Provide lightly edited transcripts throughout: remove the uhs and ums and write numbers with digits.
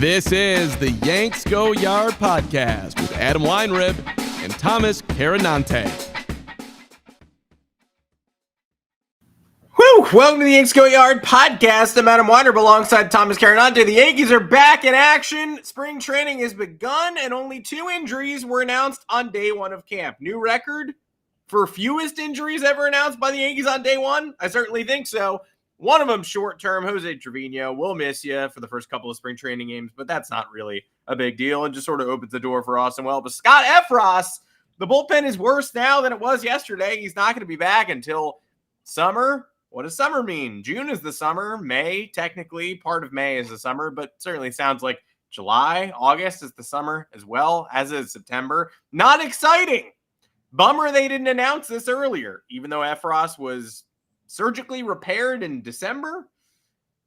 This is the Yanks Go Yard podcast with Adam Weinrib and Thomas Carannante. Woo! Welcome to the Yankees Go Yard podcast. I'm Adam Weinrib alongside Thomas Carannante. The Yankees are back in action. Spring training has begun, and only 2 injuries were announced on day 1 of camp. New record for fewest injuries ever announced by the Yankees on day 1? I certainly think so. One of them short-term, Jose Trevino. We'll miss you for the first couple of spring training games, but that's not really a big deal and just sort of opens the door for Austin Well. But Scott Effross, the bullpen is worse now than it was yesterday. He's not going to be back until summer. What does summer mean? June is the summer. May, technically, part of May is the summer, but certainly sounds like July. August is the summer as well, as is September. Not exciting. Bummer they didn't announce this earlier, even though Effross was surgically repaired in December.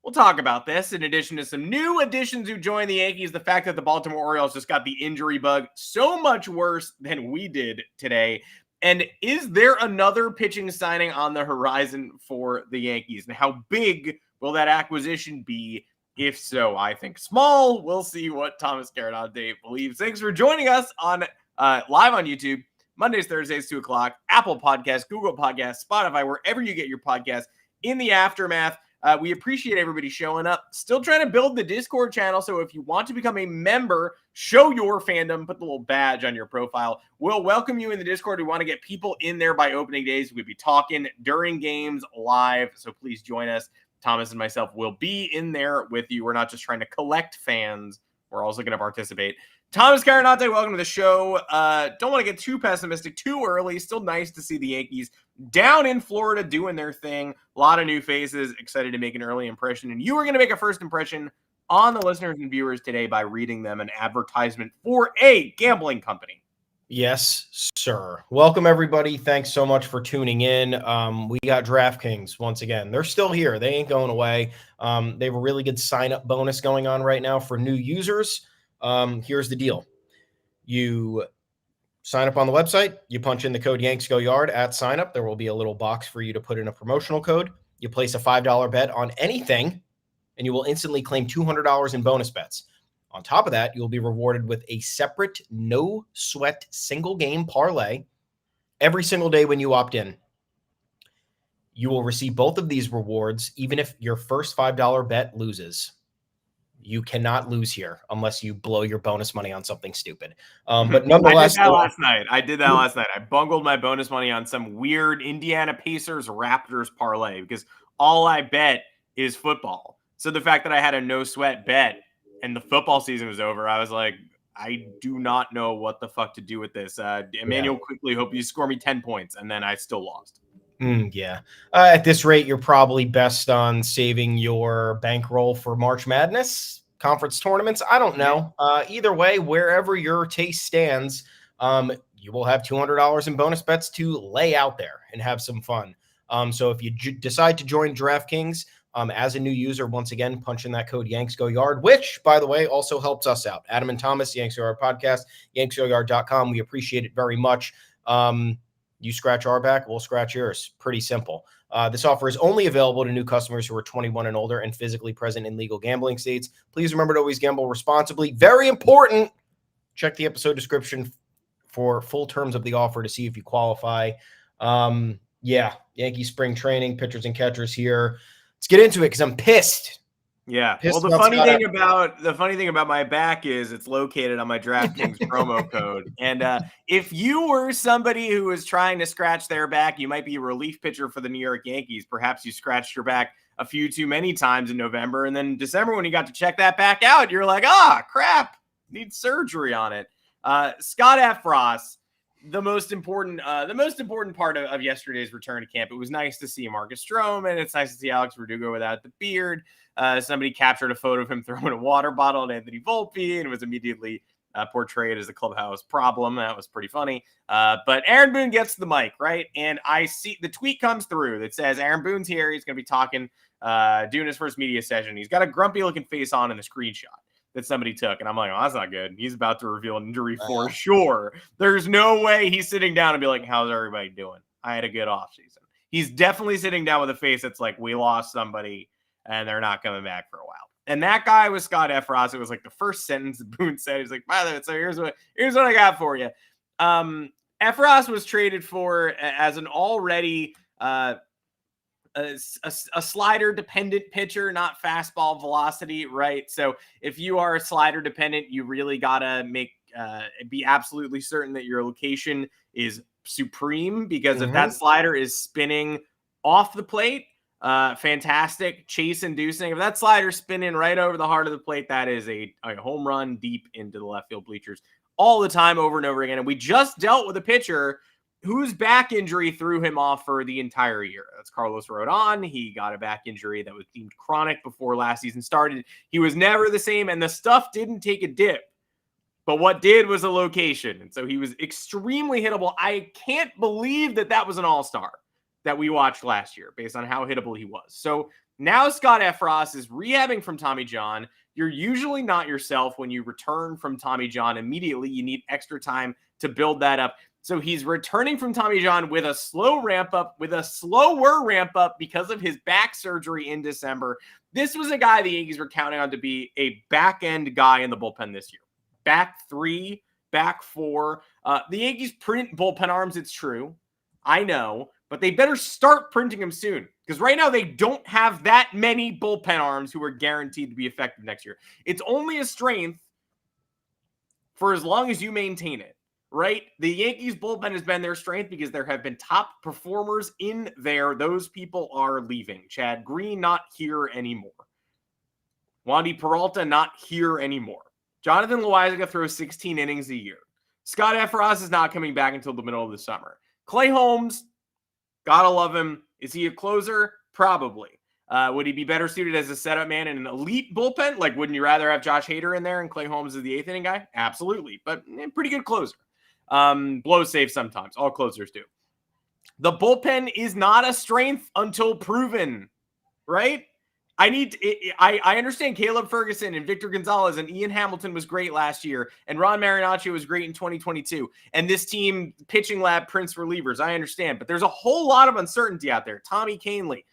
We'll talk about this in addition to some new additions who joined the Yankees. The fact that the Baltimore Orioles just got the injury bug so much worse than we did today. And is there another pitching signing on the horizon for the Yankees? And how big will that acquisition be? If so, I think small. We'll see what Thomas Carannante believes. Thanks for joining us on live on YouTube. Mondays, Thursdays, 2 o'clock, Apple Podcasts, Google Podcasts, Spotify, wherever you get your podcasts. In the aftermath, we appreciate everybody showing up. Still trying to build the Discord channel, so if you want to become a member, show your fandom, put the little badge on your profile. We'll welcome you in the Discord. We want to get people in there by opening days. We'll be talking during games live, so please join us. Thomas and myself will be in there with you. We're not just trying to collect fans. We're also going to participate. Thomas Carannante, welcome to the show. Don't want to get too pessimistic too early. Still nice to see the Yankees down in Florida doing their thing. A lot of new faces. Excited to make an early impression. And you are going to make a first impression on the listeners and viewers today by reading them an advertisement for a gambling company. Yes, sir. Welcome, everybody. Thanks so much for tuning in. We got DraftKings once again. They're still here. They ain't going away. They have a really good sign-up bonus going on right now for new users. Here's the deal. You sign up on the website. You punch in the code YanksGoYard at sign up. There will be a little box for you to put in a promotional code. You place a $5 bet on anything, and you will instantly claim $200 in bonus bets. On top of that, you'll be rewarded with a separate no-sweat single-game parlay every single day when you opt in. You will receive both of these rewards even if your first $5 bet loses. You cannot lose here unless you blow your bonus money on something stupid. But nonetheless, I did that last night. I bungled my bonus money on some weird Indiana Pacers Raptors parlay because all I bet is football. So the fact that I had a no sweat bet and the football season was over, I was like, I do not know what the fuck to do with this. Emmanuel, quickly, hope you score me 10 points. And then I still lost. At this rate, you're probably best on saving your bankroll for March Madness, conference tournaments. I don't know. Either way, wherever your taste stands, you will have $200 in bonus bets to lay out there and have some fun. So if you decide to join DraftKings as a new user, once again, punch in that code YanksGoYard, which, by the way, also helps us out. Adam and Thomas, Yanks Go Yard podcast, yanksgoyard.com. We appreciate it very much. You scratch our back, we'll scratch yours. Pretty simple. This offer is only available to new customers who are 21 and older and physically present in legal gambling states. Please remember to always gamble responsibly. Very important. Check the episode description for full terms of the offer to see if you qualify. Yankee spring training, pitchers and catchers here. Let's get into it because I'm pissed. Yeah. Well, the funny thing about my back is it's located on my DraftKings promo code. And if you were somebody who was trying to scratch their back, you might be a relief pitcher for the New York Yankees. Perhaps you scratched your back a few too many times in November. And then December, when you got to check that back out, you're like, crap, need surgery on it. Scott Effross, the most important part of yesterday's return to camp. It was nice to see Marcus Stroman. It's nice to see Alex Verdugo without the beard. Somebody captured a photo of him throwing a water bottle at Anthony Volpe and was immediately portrayed as a clubhouse problem. That was pretty funny. But Aaron Boone gets the mic, right? And I see the tweet comes through that says Aaron Boone's here. He's going to be talking, doing his first media session. He's got a grumpy looking face on in the screenshot that somebody took. And I'm like, that's not good. He's about to reveal an injury for sure. There's no way he's sitting down and be like, how's everybody doing? I had a good offseason. He's definitely sitting down with a face that's like, we lost somebody and they're not coming back for a while. And that guy was Scott Effross. It was like the first sentence that Boone said. He's like, by the way, so here's what I got for you. Effross was traded for as an already a slider dependent pitcher, not fastball velocity, right? So if you are a slider dependent, you really gotta be absolutely certain that your location is supreme, because if that slider is spinning off the plate, fantastic, chase inducing. If that slider spinning right over the heart of the plate, that is a home run deep into the left field bleachers all the time, over and over again. And we just dealt with a pitcher whose back injury threw him off for the entire year. That's Carlos Rodon. He got a back injury that was deemed chronic before last season started. He was never the same, and the stuff didn't take a dip. But what did was a location. And so he was extremely hittable. I can't believe that was an all-star that we watched last year based on how hittable he was. So now Scott Effross is rehabbing from Tommy John. You're usually not yourself when you return from Tommy John immediately. You need extra time to build that up. So he's returning from Tommy John with a slower ramp up because of his back surgery in December. This was a guy the Yankees were counting on to be a back-end guy in the bullpen this year. Back 3, back 4. The Yankees print bullpen arms, it's true. I know, but they better start printing them soon, because right now they don't have that many bullpen arms who are guaranteed to be effective next year. It's only a strength for as long as you maintain it, right? The Yankees bullpen has been their strength because there have been top performers in there. Those people are leaving. Chad Green, not here anymore. Wandy Peralta, not here anymore. Jonathan Loaisiga throws 16 innings a year. Scott Effross is not coming back until the middle of the summer. Clay Holmes, gotta love him. Is he a closer? Probably. Would he be better suited as a setup man in an elite bullpen? Like, wouldn't you rather have Josh Hader in there and Clay Holmes as the 8th inning guy? Absolutely. But pretty good closer. Blows safe sometimes. All closers do. The bullpen is not a strength until proven, right? I understand Caleb Ferguson and Victor Gonzalez and Ian Hamilton was great last year, and Ron Marinaccio was great in 2022. And this team pitching lab prints relievers. I understand, but there's a whole lot of uncertainty out there. Tommy Kahnle,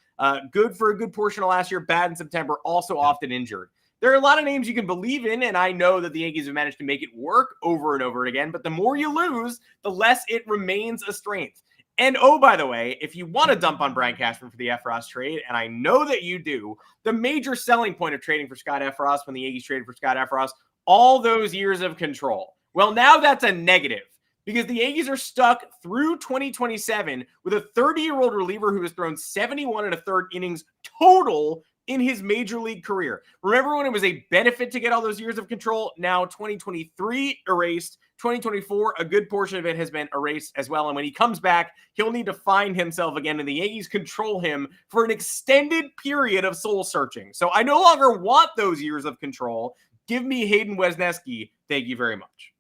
good for a good portion of last year, bad in September, also often injured. There are a lot of names you can believe in, and I know that the Yankees have managed to make it work over and over again, but the more you lose, the less it remains a strength. And oh, by the way, if you want to dump on Brian Cashman for the Effross trade, and I know that you do, the major selling point of trading for Scott Effross when the Yankees traded for Scott Effross, all those years of control. Well, now that's a negative, because the Yankees are stuck through 2027 with a 30-year-old reliever who has thrown 71 1/3 innings total in his major league career. Remember when it was a benefit to get all those years of control? Now 2023 erased. 2024, a good portion of it has been erased as well. And when he comes back, he'll need to find himself again, and the Yankees control him for an extended period of soul searching. So I no longer want those years of control. Give me Hayden Wesneski. Thank you very much.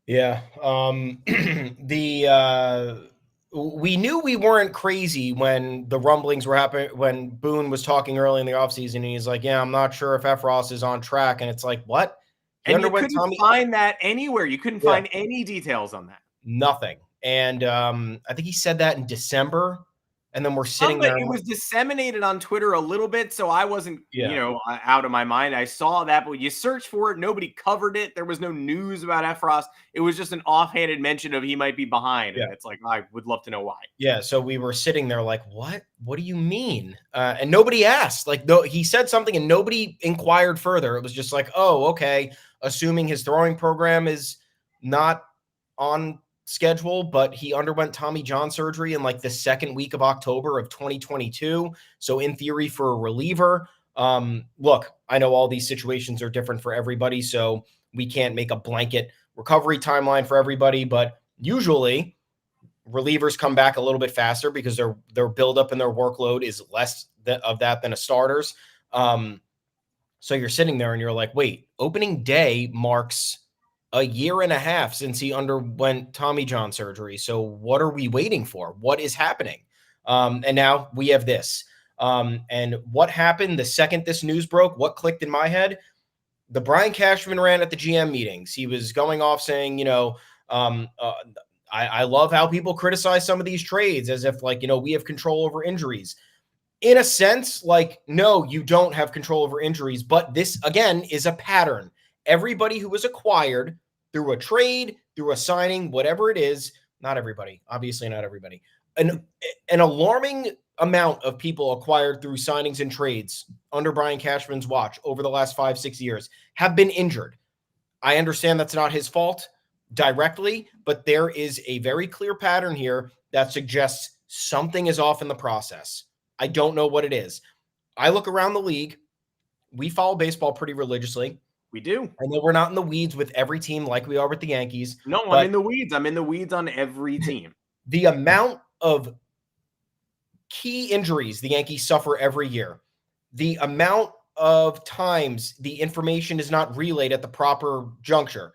Yeah. We knew we weren't crazy when the rumblings were happening, when Boone was talking early in the offseason, and he's like, yeah, I'm not sure if Effross is on track. And it's like, what? And you couldn't find that anywhere. You couldn't find any details on that. Nothing. And I think he said that in December. And then we're sitting there. It was disseminated on Twitter a little bit, so I wasn't, out of my mind. I saw that, but when you search for it, nobody covered it. There was no news about Effross. It was just an offhanded mention of he might be behind. Yeah. And it's like, I would love to know why. Yeah, so we were sitting there like, what? What do you mean? And nobody asked. Like, he said something and nobody inquired further. It was just like, oh, okay, assuming his throwing program is not on schedule, but he underwent Tommy John surgery in like the second week of October of 2022. So in theory, for a reliever, look, I know all these situations are different for everybody, so we can't make a blanket recovery timeline for everybody, but usually relievers come back a little bit faster because their buildup and their workload is less of that than a starter's. So you're sitting there and you're like, wait, opening day marks a year and a half since he underwent Tommy John surgery. So what are we waiting for? What is happening? And now we have this. And what happened the second this news broke? What clicked in my head? The Brian Cashman ran at the GM meetings. He was going off saying, I love how people criticize some of these trades as if, like, we have control over injuries. in a sense, like, no, you don't have control over injuries, but this, again, is a pattern. Everybody who was acquired through a trade, through a signing, whatever it is, not everybody, obviously not everybody, an alarming amount of people acquired through signings and trades under Brian Cashman's watch over the last 5-6 years have been injured. I understand that's not his fault directly, but there is a very clear pattern here that suggests something is off in the process. I don't know what it is. I look around the league. We follow baseball pretty religiously. We do. I know we're not in the weeds with every team like we are with the Yankees. No, I'm in the weeds. I'm in the weeds on every team. The amount of key injuries the Yankees suffer every year, the amount of times the information is not relayed at the proper juncture.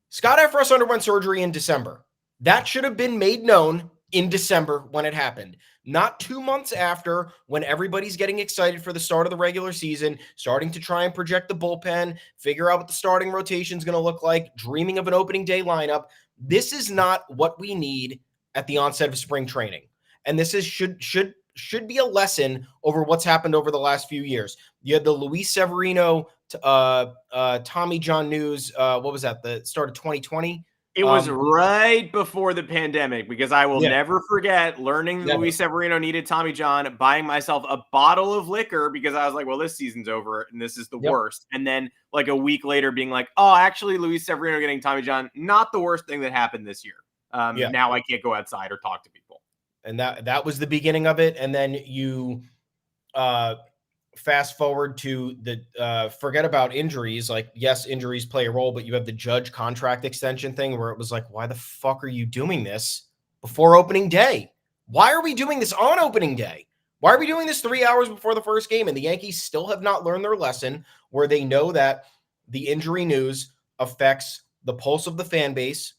Scott Effross underwent surgery in December. That should have been made known in December when it happened, not 2 months after, when everybody's getting excited for the start of the regular season, starting to try and project the bullpen, figure out what the starting rotation is going to look like, dreaming of an opening day lineup. This is not what we need at the onset of spring training. And this is should be a lesson over what's happened over the last few years. You had the Luis Severino, Tommy John news. What was that? The start of 2020. It was right before the pandemic, because I will never forget learning that Luis Severino needed Tommy John, buying myself a bottle of liquor because I was like, well, this season's over and this is the worst. And then like a week later being like, oh, actually Luis Severino getting Tommy John, not the worst thing that happened this year. Now I can't go outside or talk to people. And that was the beginning of it. And then you fast forward to the forget about injuries. Like, yes, injuries play a role, but you have the Judge contract extension thing where it was like, why the fuck are you doing this before opening day? Why are we doing this on opening day? Why are we doing this 3 hours before the first game? And the Yankees still have not learned their lesson, where they know that the injury news affects the pulse of the fan base,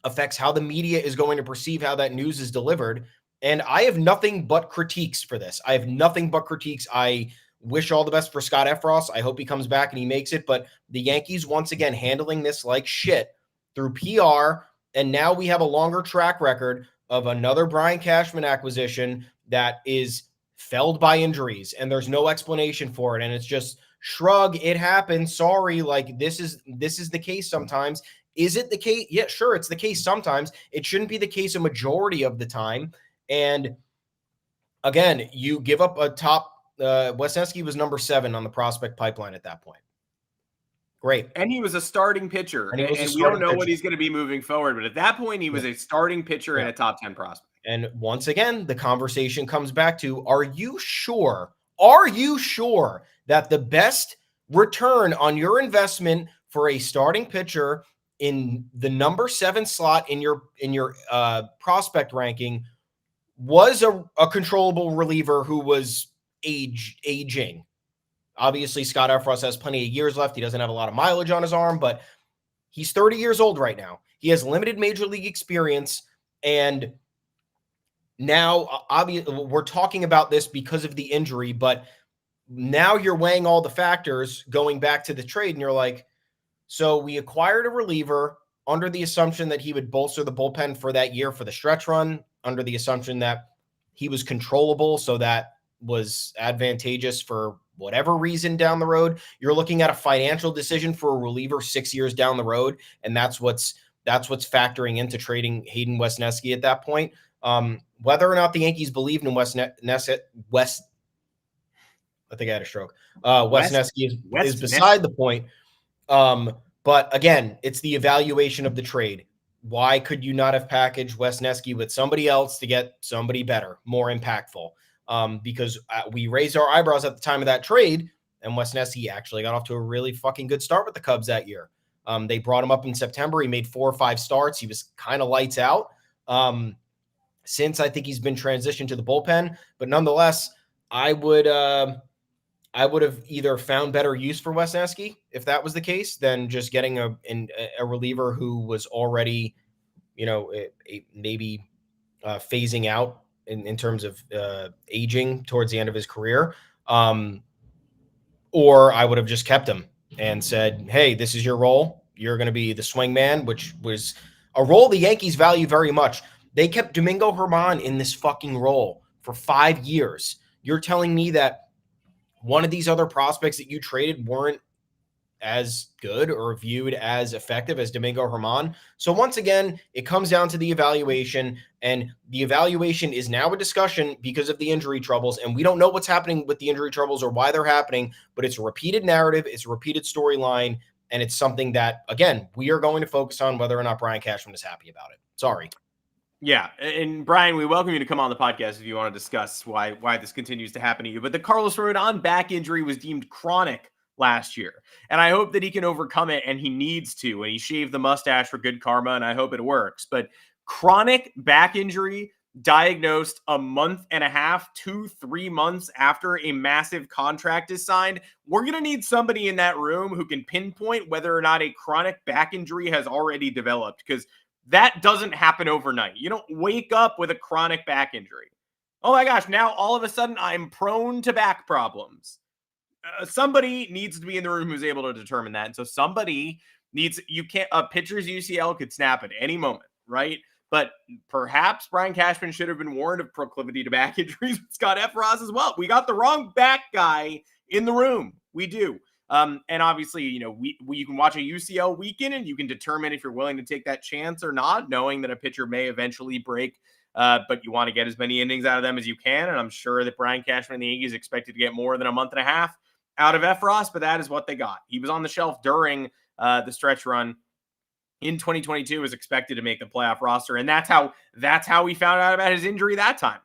affects how the media is going to perceive how that news is delivered. And I have nothing but critiques for this. I have nothing but critiques. I wish all the best for Scott Effross. I hope he comes back and he makes it. But the Yankees, once again, handling this like shit through PR. And now we have a longer track record of another Brian Cashman acquisition that is felled by injuries. And there's no explanation for it. And it's just shrug. It happened. Sorry. Like, this is the case sometimes. Is it the case? Yeah, sure. It's the case sometimes. It shouldn't be the case a majority of the time. And again, you give up a top. Wesneski was number 7 on the prospect pipeline at that point. Great. And he was a starting pitcher. And we don't know what he's going to be moving forward. But at that point, he was a starting pitcher and a top 10 prospect. And once again, the conversation comes back to, are you sure that the best return on your investment for a starting pitcher in the number 7 slot in your prospect ranking was a controllable reliever who was aging? Obviously, Scott Effross has plenty of years left. He doesn't have a lot of mileage on his arm, but he's 30 years old right now. He has limited major league experience. And now, obviously, we're talking about this because of the injury, but now you're weighing all the factors going back to the trade, and you're like, so we acquired a reliever under the assumption that he would bolster the bullpen for that year for the stretch run, under the assumption that he was controllable, so that was advantageous for whatever reason down the road. You're looking at a financial decision for a reliever 6 years down the road, and that's what's factoring into trading Hayden Wesneski at that point. Whether or not the Yankees believed in Wesneski, I think I had a stroke. Wesneski is beside the point. But again, it's the evaluation of the trade. Why could you not have packaged Wesneski with somebody else to get somebody better, more impactful? Because we raised our eyebrows at the time of that trade, and Wesneski actually got off to a really fucking good start with the Cubs that year. They brought him up in September. He made 4 or 5 starts. He was kind of lights out. Since I think he's been transitioned to the bullpen, but nonetheless, I would have either found better use for Wesneski if that was the case than just getting a reliever who was already, maybe phasing out in terms of aging towards the end of his career. Or I would have just kept him and said, hey, this is your role. You're going to be the swing man, which was a role the Yankees value very much. They kept Domingo Germán in this fucking role for 5 years. you're telling me that one of these other prospects that you traded weren't as good or viewed as effective as Domingo Germán. So once again, it comes down to the evaluation, and the evaluation is now a discussion because of the injury troubles. And we don't know what's happening with the injury troubles or why they're happening, but it's a repeated narrative. It's a repeated storyline. And it's something that, again, we are going to focus on whether or not Brian Cashman is happy about it. Sorry. Yeah, and Brian, we welcome you to come on the podcast if you want to discuss why this continues to happen to you. But the Carlos Rodon back injury was deemed chronic last year, and I hope that he can overcome it, and he needs to, and he shaved the mustache for good karma, and I hope it works. But chronic back injury diagnosed a month and a half, 2-3 months after a massive contract is signed, we're going to need somebody in that room who can pinpoint whether or not a chronic back injury has already developed, because that doesn't happen overnight. You don't wake up with a chronic back injury. Oh my gosh, now all of a sudden I'm prone to back problems. Somebody needs to be in the room who's able to determine that. And so somebody needs, a pitcher's UCL could snap at any moment, right? But perhaps Brian Cashman should have been warned of proclivity to back injuries with Scott Effross as well. We got the wrong back guy in the room. We do. And obviously, you can watch a UCL weekend and you can determine if you're willing to take that chance or not, knowing that a pitcher may eventually break, but you want to get as many innings out of them as you can. And I'm sure that Brian Cashman and the Yankees expected to get more than a month and a half out of Effross, but that is what they got. He was on the shelf during the stretch run in 2022, was expected to make the playoff roster. And that's how we found out about his injury that time.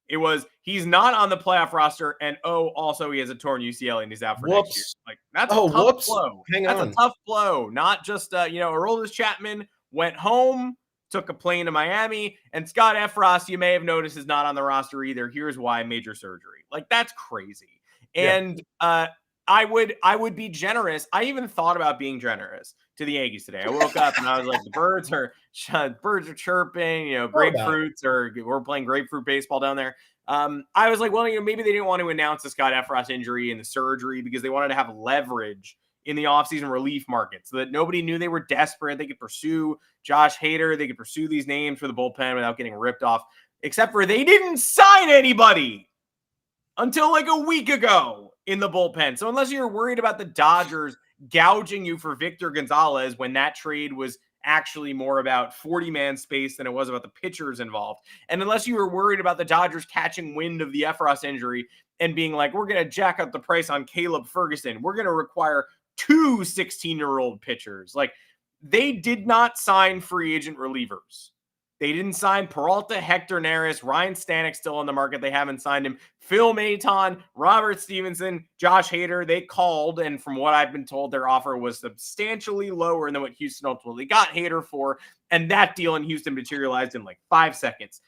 It was, he's not on the playoff roster, and also he has a torn UCL and he's out for next year. Like, that's a tough blow. That's a tough blow. Not just, Aroldis Chapman went home, took a plane to Miami, and Scott Effross, you may have noticed, is not on the roster either. Here's why: major surgery. Like, that's crazy. And I would be generous. I even thought about being generous to the Yankees today. I woke up and I was like, the birds are chirping, grapefruits, or we're playing grapefruit baseball down there. I was like, well, maybe they didn't want to announce the Scott Effross injury and the surgery because they wanted to have leverage in the offseason relief market so that nobody knew they were desperate. They could pursue Josh Hader. They could pursue these names for the bullpen without getting ripped off, except for they didn't sign anybody until like a week ago in the bullpen. So unless you're worried about the Dodgers gouging you for Victor Gonzalez, when that trade was actually more about 40-man space than it was about the pitchers involved, and unless you were worried about the Dodgers catching wind of the Effross injury and being like, we're going to jack up the price on Caleb Ferguson, we're going to require 2 16-year-old pitchers. Like, they did not sign free agent relievers. They didn't sign Peralta, Hector Neris, Ryan Stanek still on the market. They haven't signed him. Phil Maton, Robert Stevenson, Josh Hader. They called, and from what I've been told, their offer was substantially lower than what Houston ultimately got Hader for. And that deal in Houston materialized in like 5 seconds.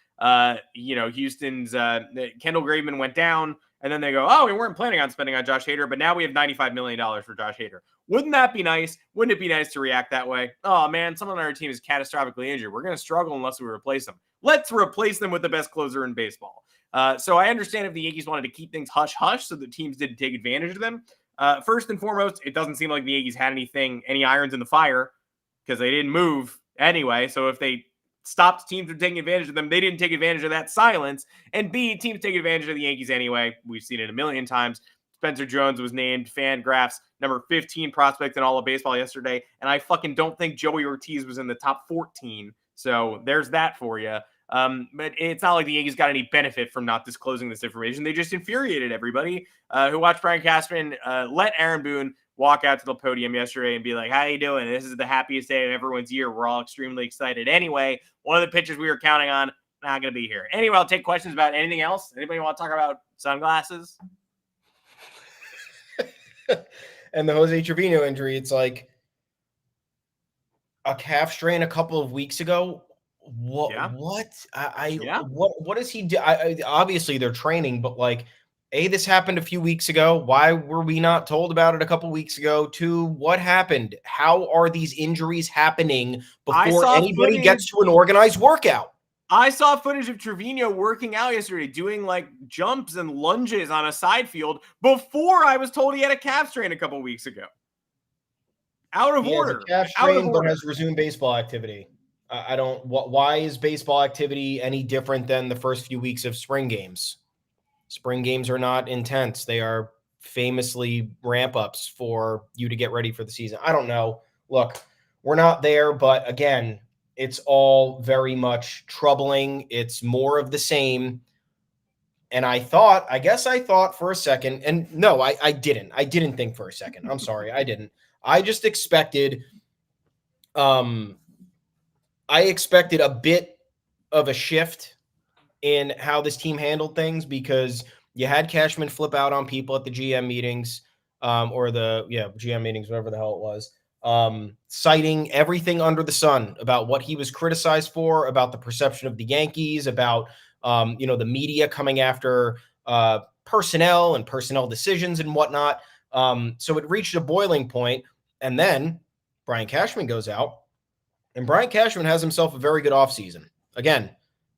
Houston's Kendall Graveman went down, and then they go, oh, we weren't planning on spending on Josh Hader, but now we have $95 million for Josh Hader. Wouldn't that be nice? Wouldn't it be nice to react that way? Oh, man, someone on our team is catastrophically injured. We're going to struggle unless we replace them. Let's replace them with the best closer in baseball. So I understand if the Yankees wanted to keep things hush-hush so that teams didn't take advantage of them. First and foremost, it doesn't seem like the Yankees had any irons in the fire because they didn't move anyway. So if they stopped teams from taking advantage of them, they didn't take advantage of that silence. And B, teams take advantage of the Yankees anyway. We've seen it a million times. Spencer Jones was named FanGraphs number 15 prospect in all of baseball yesterday, and I fucking don't think Joey Ortiz was in the top 14. So there's that for you. But it's not like the Yankees got any benefit from not disclosing this information. They just infuriated everybody who watched Brian Cashman let Aaron Boone walk out to the podium yesterday and be like, how you doing? This is the happiest day of everyone's year. We're all extremely excited. Anyway, one of the pitchers we were counting on, not going to be here. Anyway, I'll take questions about anything else. Anybody want to talk about sunglasses? And the Jose Trevino injury, it's like a calf strain a couple of weeks ago. What? Yeah. What does he do? Obviously, they're training, but like, this happened a few weeks ago. Why were we not told about it a couple weeks ago? 2, what happened? How are these injuries happening before anybody gets to an organized workout? I saw footage of Trevino working out yesterday, doing like jumps and lunges on a side field before I was told he had a calf strain a couple weeks ago. Out of order. He has a calf strain, but has resumed baseball activity. Why is baseball activity any different than the first few weeks of spring games? Spring games are not intense. They are famously ramp ups for you to get ready for the season. I don't know. Look, we're not there, but again, it's all very much troubling. It's more of the same. And I thought for a second, and no, I didn't. I didn't think for a second. I'm sorry. I didn't. I just expected, I expected a bit of a shift in how this team handled things, because you had Cashman flip out on people at the GM meetings, GM meetings, whatever the hell it was, citing everything under the sun about what he was criticized for, about the perception of the Yankees, about the media coming after personnel and personnel decisions and whatnot. So it reached a boiling point, and then Brian Cashman goes out, and Brian Cashman has himself a very good offseason. Again,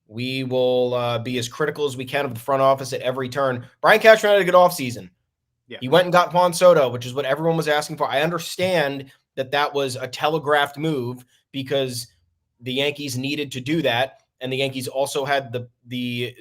we will be as critical as we can of the front office at every turn. Brian Cashman had a good offseason. Yeah. He went and got Juan Soto, which is what everyone was asking for. I understand that was a telegraphed move because the Yankees needed to do that, and the Yankees also had the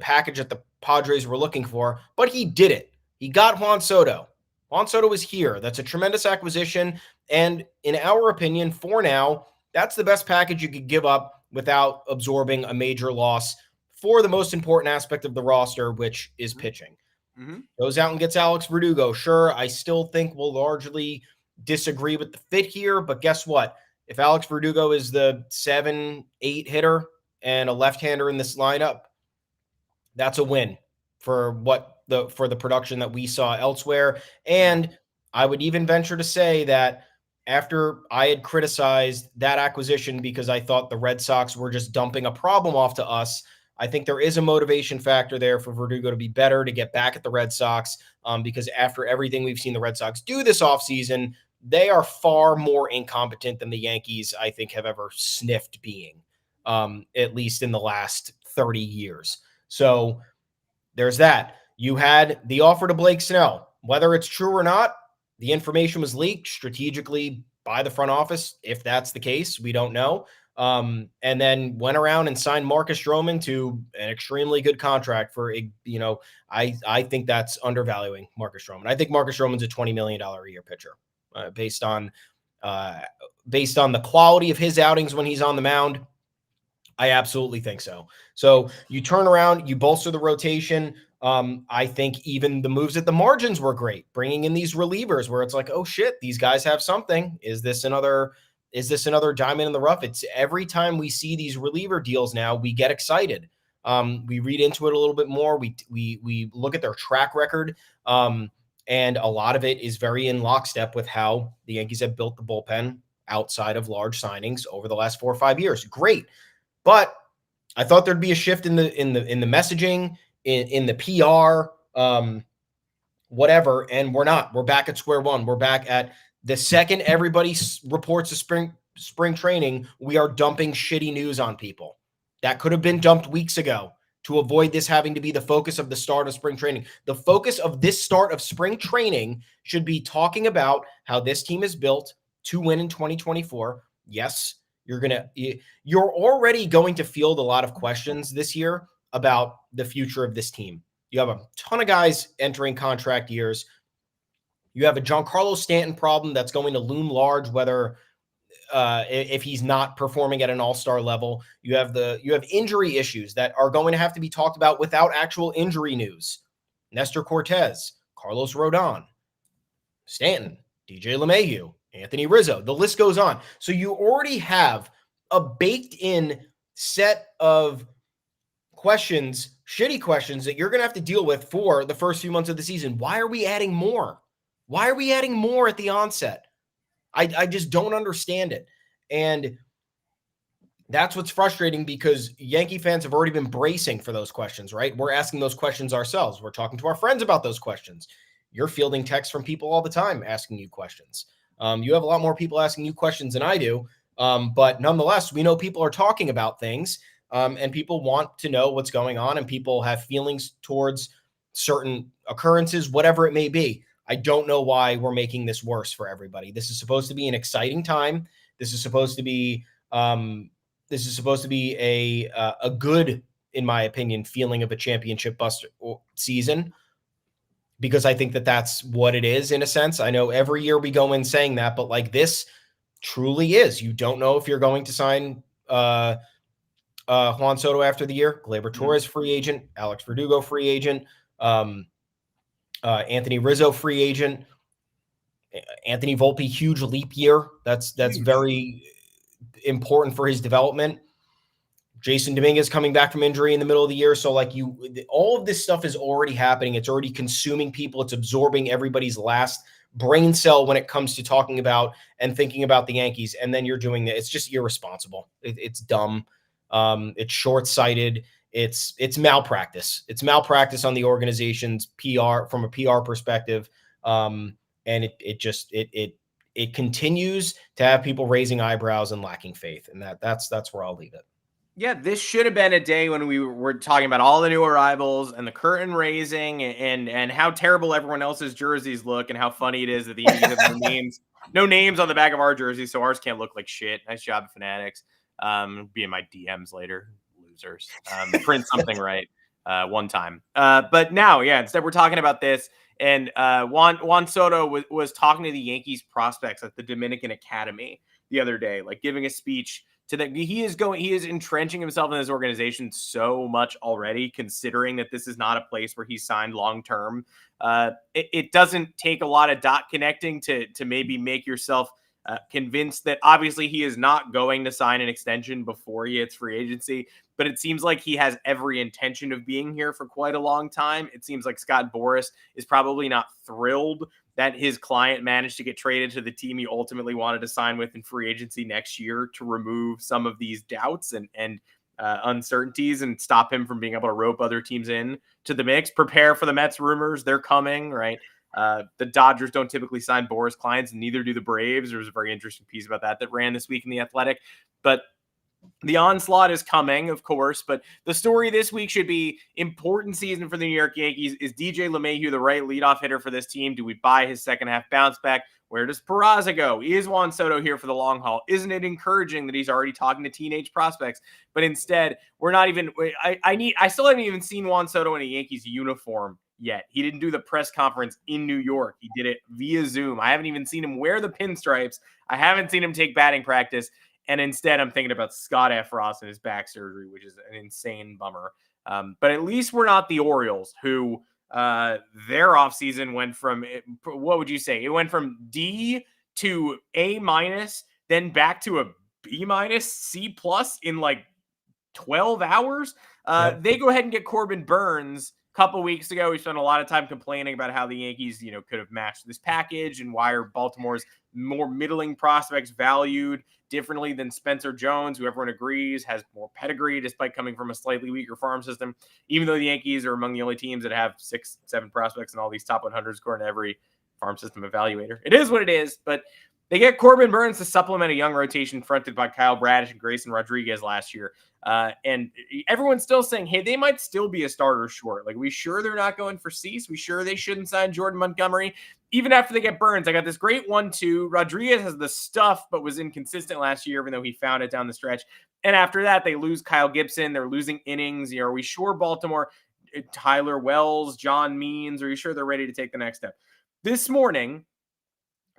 package that the Padres were looking for, but he did it. He got Juan Soto. Juan Soto is here. That's a tremendous acquisition, and in our opinion, for now, that's the best package you could give up without absorbing a major loss for the most important aspect of the roster, which is pitching. Mm-hmm. Goes out and gets Alex Verdugo. Sure, I still think we'll largely disagree with the fit here, but guess what? If Alex Verdugo is the 7-8 hitter and a left-hander in this lineup, that's a win for the production that we saw elsewhere. And I would even venture to say that after I had criticized that acquisition because I thought the Red Sox were just dumping a problem off to us, I think there is a motivation factor there for Verdugo to be better, to get back at the Red Sox, because after everything we've seen the Red Sox do this offseason, they are far more incompetent than the Yankees, I think, have ever sniffed being, at least in the last 30 years. So there's that. You had the offer to Blake Snell. Whether it's true or not, the information was leaked strategically by the front office. If that's the case, we don't know. And then went around and signed Marcus Stroman to an extremely good contract for, I think that's undervaluing Marcus Stroman. I think Marcus Stroman's a $20 million a year pitcher, based on the quality of his outings when he's on the mound. I absolutely think so. So you turn around, you bolster the rotation. I think even the moves at the margins were great, bringing in these relievers where it's like, oh shit, these guys have something. Is this another diamond in the rough? It's every time we see these reliever deals now, we get excited. We read into it a little bit more. We look at their track record. And a lot of it is very in lockstep with how the Yankees have built the bullpen outside of large signings over the last 4 or 5 years. Great. But I thought there'd be a shift in the messaging, in the PR, whatever, and we're not. We're back at square one. We're back at the second everybody reports a spring training, we are dumping shitty news on people. That could have been dumped weeks ago to avoid this having to be the focus of the start of spring training. The focus of this start of spring training should be talking about how this team is built to win in 2024. Yes, you're already going to field a lot of questions this year about the future of this team. You have a ton of guys entering contract years. You have a Giancarlo Stanton problem that's going to loom large, whether if he's not performing at an all-star level. You have injury issues that are going to have to be talked about without actual injury news. Nestor Cortez, Carlos Rodon, Stanton, DJ LeMahieu, Anthony Rizzo. The list goes on. So you already have a baked-in set of questions, shitty questions that you're going to have to deal with for the first few months of the season. Why are we adding more? Why are we adding more at the onset? I just don't understand it. And that's what's frustrating, because Yankee fans have already been bracing for those questions, right? We're asking those questions ourselves. We're talking to our friends about those questions. You're fielding texts from people all the time asking you questions. You have a lot more people asking you questions than I do. But nonetheless, we know people are talking about things, and people want to know what's going on, and people have feelings towards certain occurrences, whatever it may be. I don't know why we're making this worse for everybody. This is supposed to be an exciting time. This is supposed to be a good in my opinion, feeling of a championship bust season, because I think that that's what it is in a sense. I know every year we go in saying that, but like this truly is. You don't know if you're going to sign Juan Soto after the year. Gleyber Torres free agent, Alex Verdugo free agent, Anthony Rizzo free agent, Anthony Volpe huge leap year. That's very important for his development. Jason Dominguez coming back from injury in the middle of the year. So like all of this stuff is already happening. It's already consuming people. It's absorbing everybody's last brain cell when it comes to talking about and thinking about the Yankees. And then you're doing that. It's just irresponsible. It's dumb. It's short-sighted. It's malpractice. It's malpractice on the organization's PR from a PR perspective. And it continues to have people raising eyebrows and lacking faith. And that's where I'll leave it. Yeah, this should have been a day when we were talking about all the new arrivals and the curtain raising and how terrible everyone else's jerseys look and how funny it is that the Yankees have no names on the back of our jerseys, so ours can't look like shit. Nice job, Fanatics. Be in my DMs later, losers. Print something right one time. But now, yeah, instead we're talking about this. And Juan Soto was talking to the Yankees prospects at the Dominican Academy the other day, like giving a speech. He is entrenching himself in this organization so much already, considering that this is not a place where he's signed long term. It doesn't take a lot of dot connecting to maybe make yourself convinced that obviously he is not going to sign an extension before he hits free agency. But it seems like he has every intention of being here for quite a long time. It seems like Scott Boras is probably not thrilled that his client managed to get traded to the team he ultimately wanted to sign with in free agency next year to remove some of these doubts and uncertainties and stop him from being able to rope other teams in to the mix. Prepare for the Mets rumors. They're coming, right? The Dodgers don't typically sign Boras clients, and neither do the Braves. There was a very interesting piece about that ran this week in The Athletic. But the onslaught is coming, of course, but the story this week should be important season for the New York Yankees. Is DJ LeMahieu the right leadoff hitter for this team? Do we buy his second half bounce back? Where does Peraza go? Is Juan Soto here for the long haul? Isn't it encouraging that he's already talking to teenage prospects? But instead, we're not even – I still haven't even seen Juan Soto in a Yankees uniform yet. He didn't do the press conference in New York. He did it via Zoom. I haven't even seen him wear the pinstripes. I haven't seen him take batting practice. And instead, I'm thinking about Scott Effross and his back surgery, which is an insane bummer. But at least we're not the Orioles, who their offseason went from, what would you say? It went from D to A-, then back to a B-, C+ in like 12 hours. They go ahead and get Corbin Burns. A couple weeks ago, we spent a lot of time complaining about how the Yankees, could have matched this package and why are Baltimore's more middling prospects valued differently than Spencer Jones, who everyone agrees has more pedigree despite coming from a slightly weaker farm system, even though the Yankees are among the only teams that have 6-7 prospects and all these top 100s according to every farm system evaluator. It is what it is, but they get Corbin Burns to supplement a young rotation fronted by Kyle Bradish and Grayson Rodriguez last year. And everyone's still saying, hey, they might still be a starter short. Like, we sure they're not going for Cease? We sure they shouldn't sign Jordan Montgomery? Even after they get Burns, I got this great 1-2. Rodriguez has the stuff, but was inconsistent last year, even though he found it down the stretch. And after that, they lose Kyle Gibson. They're losing innings. Are we sure Baltimore, Tyler Wells, John Means, are you sure they're ready to take the next step? This morning,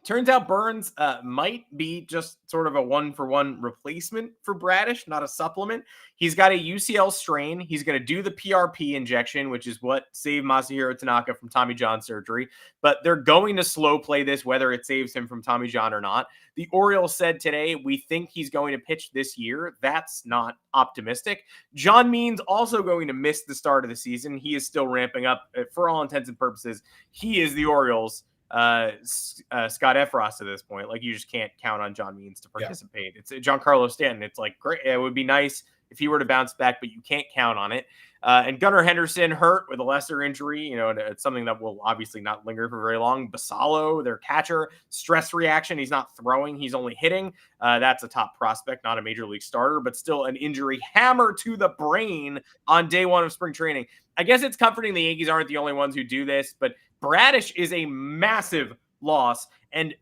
turns out Burns might be just sort of a one-for-one replacement for Bradish, not a supplement. He's got a UCL strain. He's going to do the PRP injection, which is what saved Masahiro Tanaka from Tommy John surgery. But they're going to slow play this, whether it saves him from Tommy John or not. The Orioles said today, we think he's going to pitch this year. That's not optimistic. John Means also going to miss the start of the season. He is still ramping up. For all intents and purposes, he is the Orioles' Scott Effross at this point. Like, you just can't count on John Means to participate. It's Giancarlo Stanton. It's like, great. It would be nice if he were to bounce back, but you can't count on it. And Gunnar Henderson hurt with a lesser injury. It's something that will obviously not linger for very long. Basalo, their catcher, stress reaction. He's not throwing. He's only hitting. That's a top prospect, not a major league starter, but still an injury hammer to the brain on day one of spring training. I guess it's comforting the Yankees aren't the only ones who do this, but Bradish is a massive loss. And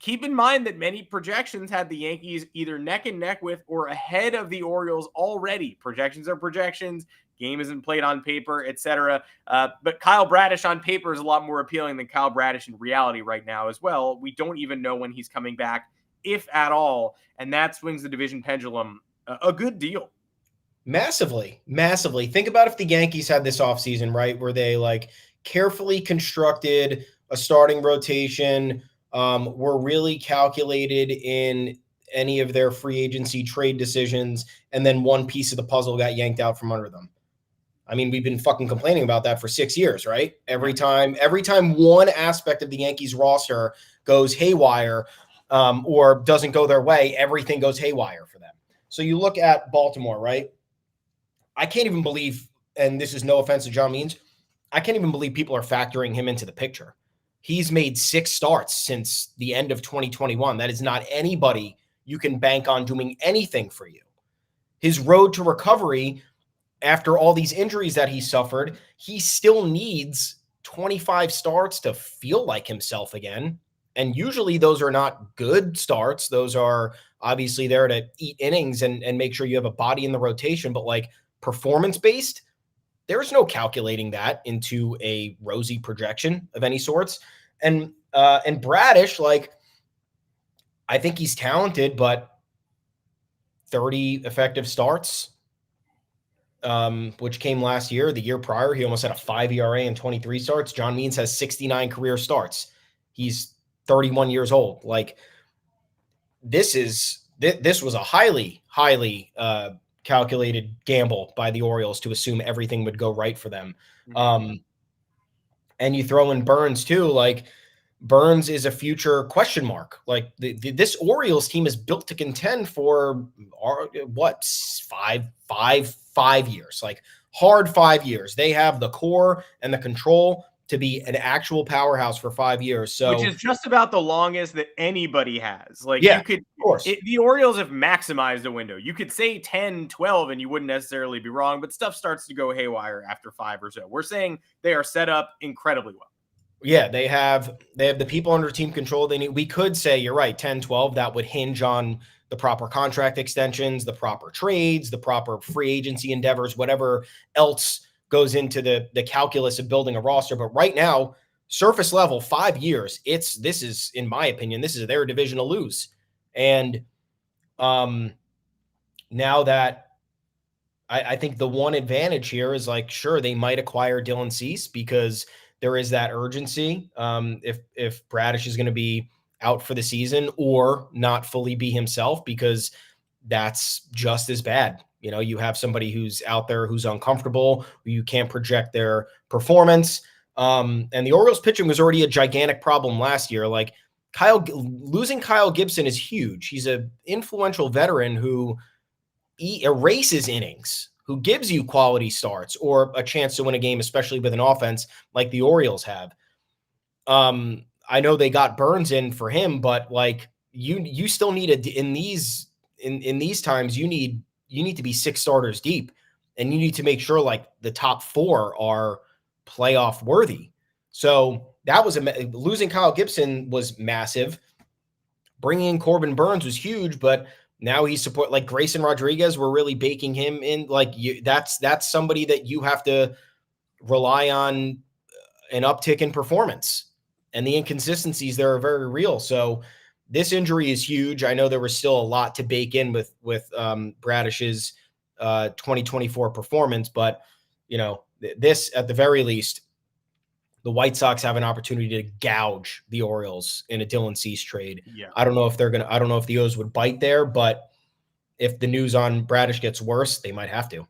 keep in mind that many projections had the Yankees either neck and neck with or ahead of the Orioles already. Projections are projections. Game isn't played on paper, etc. But Kyle Bradish on paper is a lot more appealing than Kyle Bradish in reality right now as well. We don't even know when he's coming back, if at all, and that swings the division pendulum a good deal. Massively, massively. Think about if the Yankees had this offseason, right, where they like carefully constructed a starting rotation, were really calculated in any of their free agency trade decisions, and then one piece of the puzzle got yanked out from under them. I mean, we've been fucking complaining about that for 6 years, right? Every time one aspect of the Yankees roster goes haywire, or doesn't go their way, everything goes haywire for them. So you look at Baltimore, right? I can't even believe, and this is no offense to John Means, I can't even believe people are factoring him into the picture. He's made 6 starts since the end of 2021. That is not anybody you can bank on doing anything for you. His road to recovery, after all these injuries that he suffered, he still needs 25 starts to feel like himself again. And usually those are not good starts. Those are obviously there to eat innings and make sure you have a body in the rotation. But like performance-based, there's no calculating that into a rosy projection of any sorts. And Bradish, like, I think he's talented, but 30 effective starts, which came last year. The year prior, he almost had a 5 ERA and 23 starts. John Means has 69 career starts. He's 31 years old. Like, this was a highly calculated gamble by the Orioles to assume everything would go right for them. And you throw in Burns too. Like, Burns is a future question mark. Like, this Orioles team is built to contend for what, 5 years, like hard 5 years. They have the core and the control to be an actual powerhouse for 5 years. So, which is just about the longest that anybody has. Like, yeah, you could, of course. The Orioles have maximized the window. You could say 10, 12, and you wouldn't necessarily be wrong, but stuff starts to go haywire after 5 or so. We're saying they are set up incredibly well. Yeah, they have the people under team control they need. We could say, you're right, 10, 12, that would hinge on the proper contract extensions, the proper trades, the proper free agency endeavors, whatever else goes into the calculus of building a roster. But right now, surface level, 5 years, this is, in my opinion, this is their division to lose. And now that I think the one advantage here is, like, sure, they might acquire Dylan Cease because there is that urgency. If Bradish is going to be out for the season or not fully be himself, because that's just as bad. You know, you have somebody who's out there who's uncomfortable, who you can't project their performance. And the Orioles pitching was already a gigantic problem last year. Like, losing Kyle Gibson is huge. He's an influential veteran who erases innings, who gives you quality starts or a chance to win a game, especially with an offense like the Orioles have. I know they got Burns in for him, but like, you still need in these times, you need to be 6 starters deep, and you need to make sure like the top 4 are playoff worthy. So that was losing Kyle Gibson was massive. Bringing in Corbin Burns was huge, but now he's support, like Grayson Rodriguez, we're really baking him in. Like, that's somebody that you have to rely on an uptick in performance, and the inconsistencies there are very real. So this injury is huge. I know there was still a lot to bake in with Bradish's 2024 performance, but you know, this at the very least, the White Sox have an opportunity to gouge the Orioles in a Dylan Cease trade. Yeah. I don't know if the O's would bite there, but if the news on Bradish gets worse, they might have to.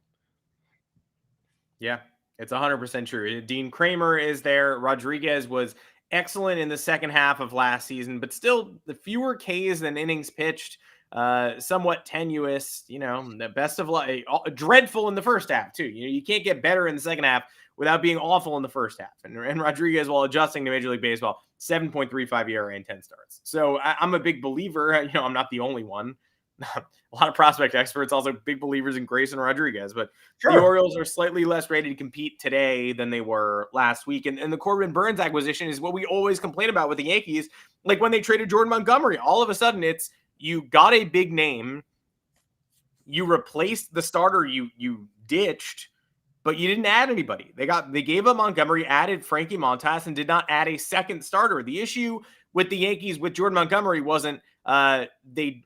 Yeah, it's 100% true. Dean Kramer is there. Rodriguez was excellent in the second half of last season, but still the fewer Ks than innings pitched, somewhat tenuous, you know, the best of luck, dreadful in the first half too. You know, you can't get better in the second half without being awful in the first half. And Rodriguez, while adjusting to Major League Baseball, 7.35 ERA and 10 starts. So I'm a big believer, you know, I'm not the only one, a lot of prospect experts, also big believers in Grayson Rodriguez, but Sure. the Orioles are slightly less ready to compete today than they were last week. And the Corbin Burns acquisition is what we always complain about with the Yankees. Like when they traded Jordan Montgomery, all of a sudden it's, you got a big name, you replaced the starter you ditched, but you didn't add anybody. They gave up Montgomery, added Frankie Montas, and did not add a second starter. The issue with the Yankees with Jordan Montgomery wasn't they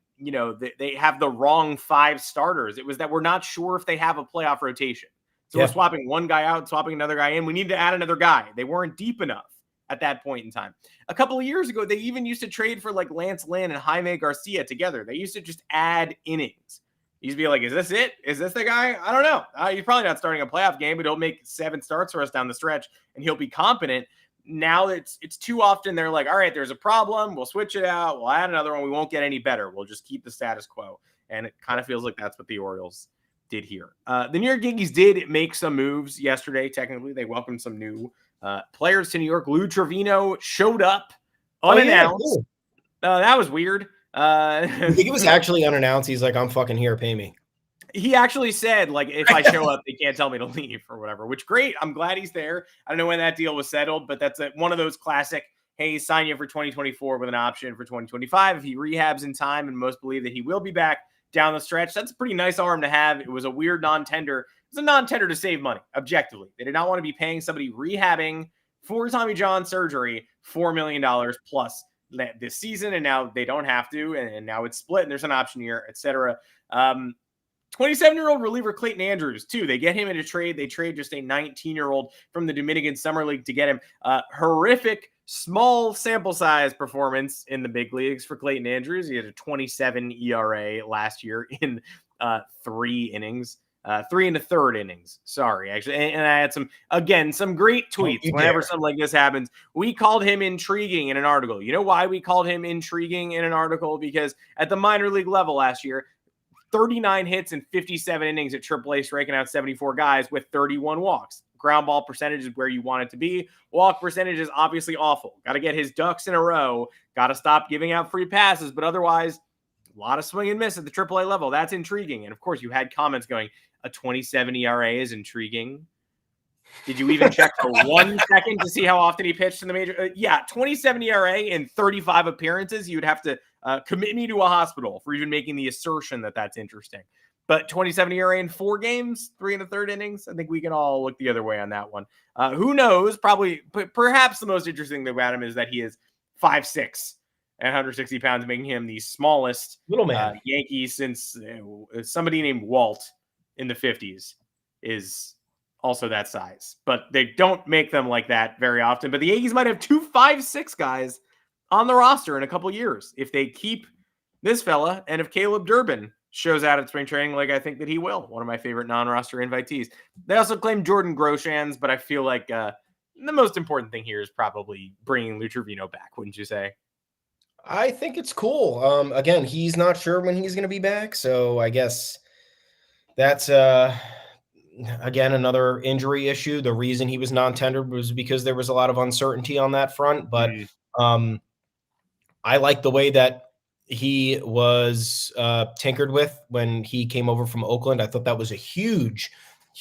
have the wrong 5 starters. It was that we're not sure if they have a playoff rotation. So we're swapping one guy out, swapping another guy in. We need to add another guy. They weren't deep enough at that point in time. A couple of years ago, they even used to trade for like Lance Lynn and Jaime Garcia together. They used to just add innings. You used to be like, is this it? Is this the guy? I don't know. He's probably not starting a playoff game, but he'll make 7 starts for us down the stretch, and he'll be competent. Now it's too often they're like, all right, there's a problem. We'll switch it out. We'll add another one. We won't get any better. We'll just keep the status quo. And it kind of feels like that's what the Orioles did here. The New York Yankees did make some moves yesterday. Technically, they welcomed some new players to New York. Lou Trevino showed up unannounced. Cool. That was weird. I think it was actually unannounced. He's like, I'm fucking here. Pay me. He actually said, like, if I show up, they can't tell me to leave or whatever, which great. I'm glad he's there. I don't know when that deal was settled, but that's one of those classic, hey, sign you for 2024 with an option for 2025. If he rehabs in time, and most believe that he will be back down the stretch, that's a pretty nice arm to have. It was a weird non-tender. It was a non-tender to save money, objectively. They did not want to be paying somebody rehabbing for Tommy John surgery $4 million plus this season, and now they don't have to, and now it's split, and there's an option here, etc. 27-year-old reliever Clayton Andrews, too. They get him in a trade. They trade just a 19-year-old from the Dominican Summer League to get him. Horrific, small sample size performance in the big leagues for Clayton Andrews. He had a 27 ERA last year in 3 innings. 3 1/3 innings. Sorry, actually. And I had some great tweets whenever something like this happens. We called him intriguing in an article. You know why we called him intriguing in an article? Because at the minor league level last year, 39 hits and 57 innings at AAA, striking out 74 guys with 31 walks. Ground ball percentage is where you want it to be. Walk percentage is obviously awful. Got to get his ducks in a row. Got to stop giving out free passes. But otherwise, a lot of swing and miss at the AAA level. That's intriguing. And of course, you had comments going, a 27 ERA is intriguing. Did you even check for 1 second to see how often he pitched in the major? 27 ERA in 35 appearances. You would have to commit me to a hospital for even making the assertion that that's interesting. But 27 ERA in 4 games, 3 1/3 innings. I think we can all look the other way on that one. Who knows? Perhaps the most interesting thing about him is that he is 5'6" and 160 pounds, making him the smallest little man Yankee since somebody named Walt in the 50s is also that size. But they don't make them like that very often. But the Yankees might have 2 5'6" guys on the roster in a couple years if they keep this fella, and if Caleb Durbin shows out at spring training like I think that he will. One of my favorite non-roster invitees. They also claim Jordan Groshans, but I feel like the most important thing here is probably bringing Lou Trevino back, wouldn't you say? I think it's cool. Again, he's not sure when he's going to be back, so I guess that's again another injury issue. The reason he was non-tendered was because there was a lot of uncertainty on that front, but I like the way that he was tinkered with when he came over from Oakland. I thought that was a huge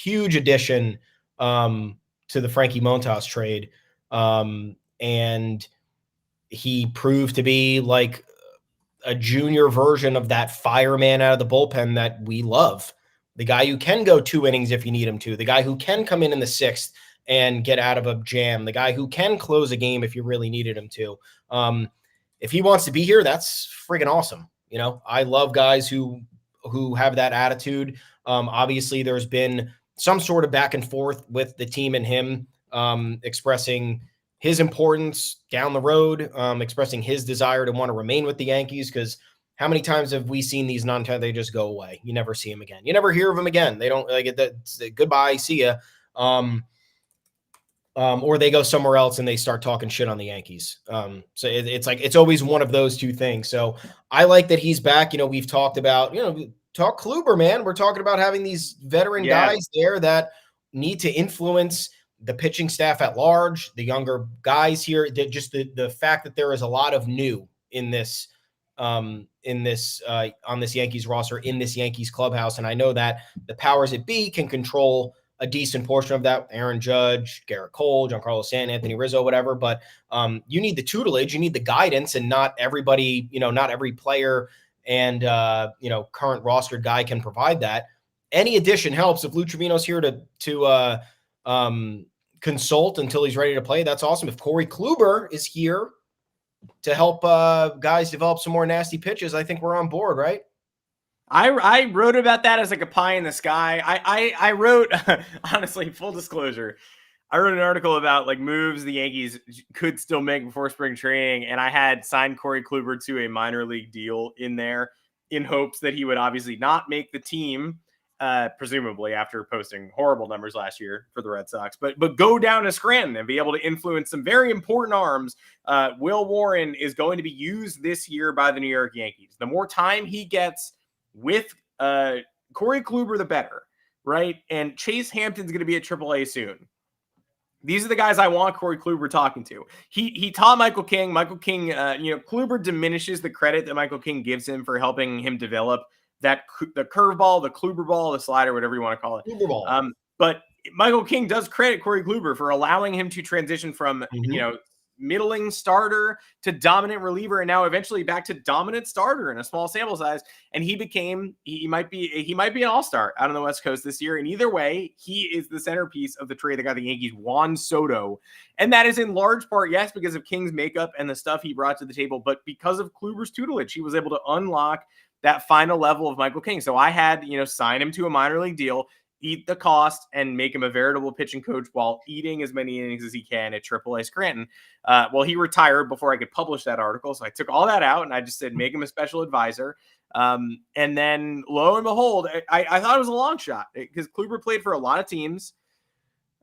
addition to the Frankie Montas trade. And he proved to be like a junior version of that fireman out of the bullpen that we love. The guy who can go 2 innings if you need him to. The guy who can come in the 6th and get out of a jam. The guy who can close a game if you really needed him to. If he wants to be here, that's friggin' awesome. You know, I love guys who have that attitude. Obviously, there's been some sort of back and forth with the team and him expressing his importance down the road, expressing his desire to want to remain with the Yankees. Because how many times have we seen these non-tender? They just go away. You never see them again. You never hear of them again. They don't like it. Goodbye, see ya. Or they go somewhere else and they start talking shit on the Yankees. So it's like, it's always one of those two things. So I like that he's back. You know, we've talked about, talk Kluber, man. We're talking about having these veteran guys there that need to influence the pitching staff at large, the younger guys here. Just the fact that there is a lot of new in this in this on this Yankees roster, in this Yankees clubhouse. And I know that the powers that be can control a decent portion of that. Aaron Judge, Garrett Cole, Giancarlo Stanton, Anthony Rizzo, whatever. But you need the tutelage, you need the guidance, and not everybody, not every player and current rostered guy can provide that. Any addition helps. If Lou Trevino's here to consult until he's ready to play, that's awesome. If Corey Kluber is here to help guys develop some more nasty pitches, I think we're on board, right? I wrote about that as like a pie in the sky. I wrote, honestly, full disclosure, I wrote an article about like moves the Yankees could still make before spring training, and I had signed Corey Kluber to a minor league deal in there in hopes that he would obviously not make the team, presumably after posting horrible numbers last year for the Red Sox, but go down to Scranton and be able to influence some very important arms. Will Warren is going to be used this year by the New York Yankees. The more time he gets with Corey Kluber, the better, right? And Chase Hampton's going to be at AAA soon. These are the guys I want Corey Kluber talking to. He taught Michael King. Michael King, Kluber diminishes the credit that Michael King gives him for helping him develop the curveball, the Kluber ball, the slider, whatever you want to call it. Kluber ball. But Michael King does credit Corey Kluber for allowing him to transition from, middling starter to dominant reliever, and now eventually back to dominant starter in a small sample size. And he might be an all-star out on the West Coast this year. And either way, he is the centerpiece of the trade that got the Yankees Juan Soto. And that is in large part, yes, because of King's makeup and the stuff he brought to the table, but because of Kluber's tutelage, he was able to unlock that final level of Michael King. So I had, sign him to a minor league deal, eat the cost, and make him a veritable pitching coach while eating as many innings as he can at AAA Scranton. Well, he retired before I could publish that article, so I took all that out and I just said, make him a special advisor. And then lo and behold, I thought it was a long shot because Kluber played for a lot of teams.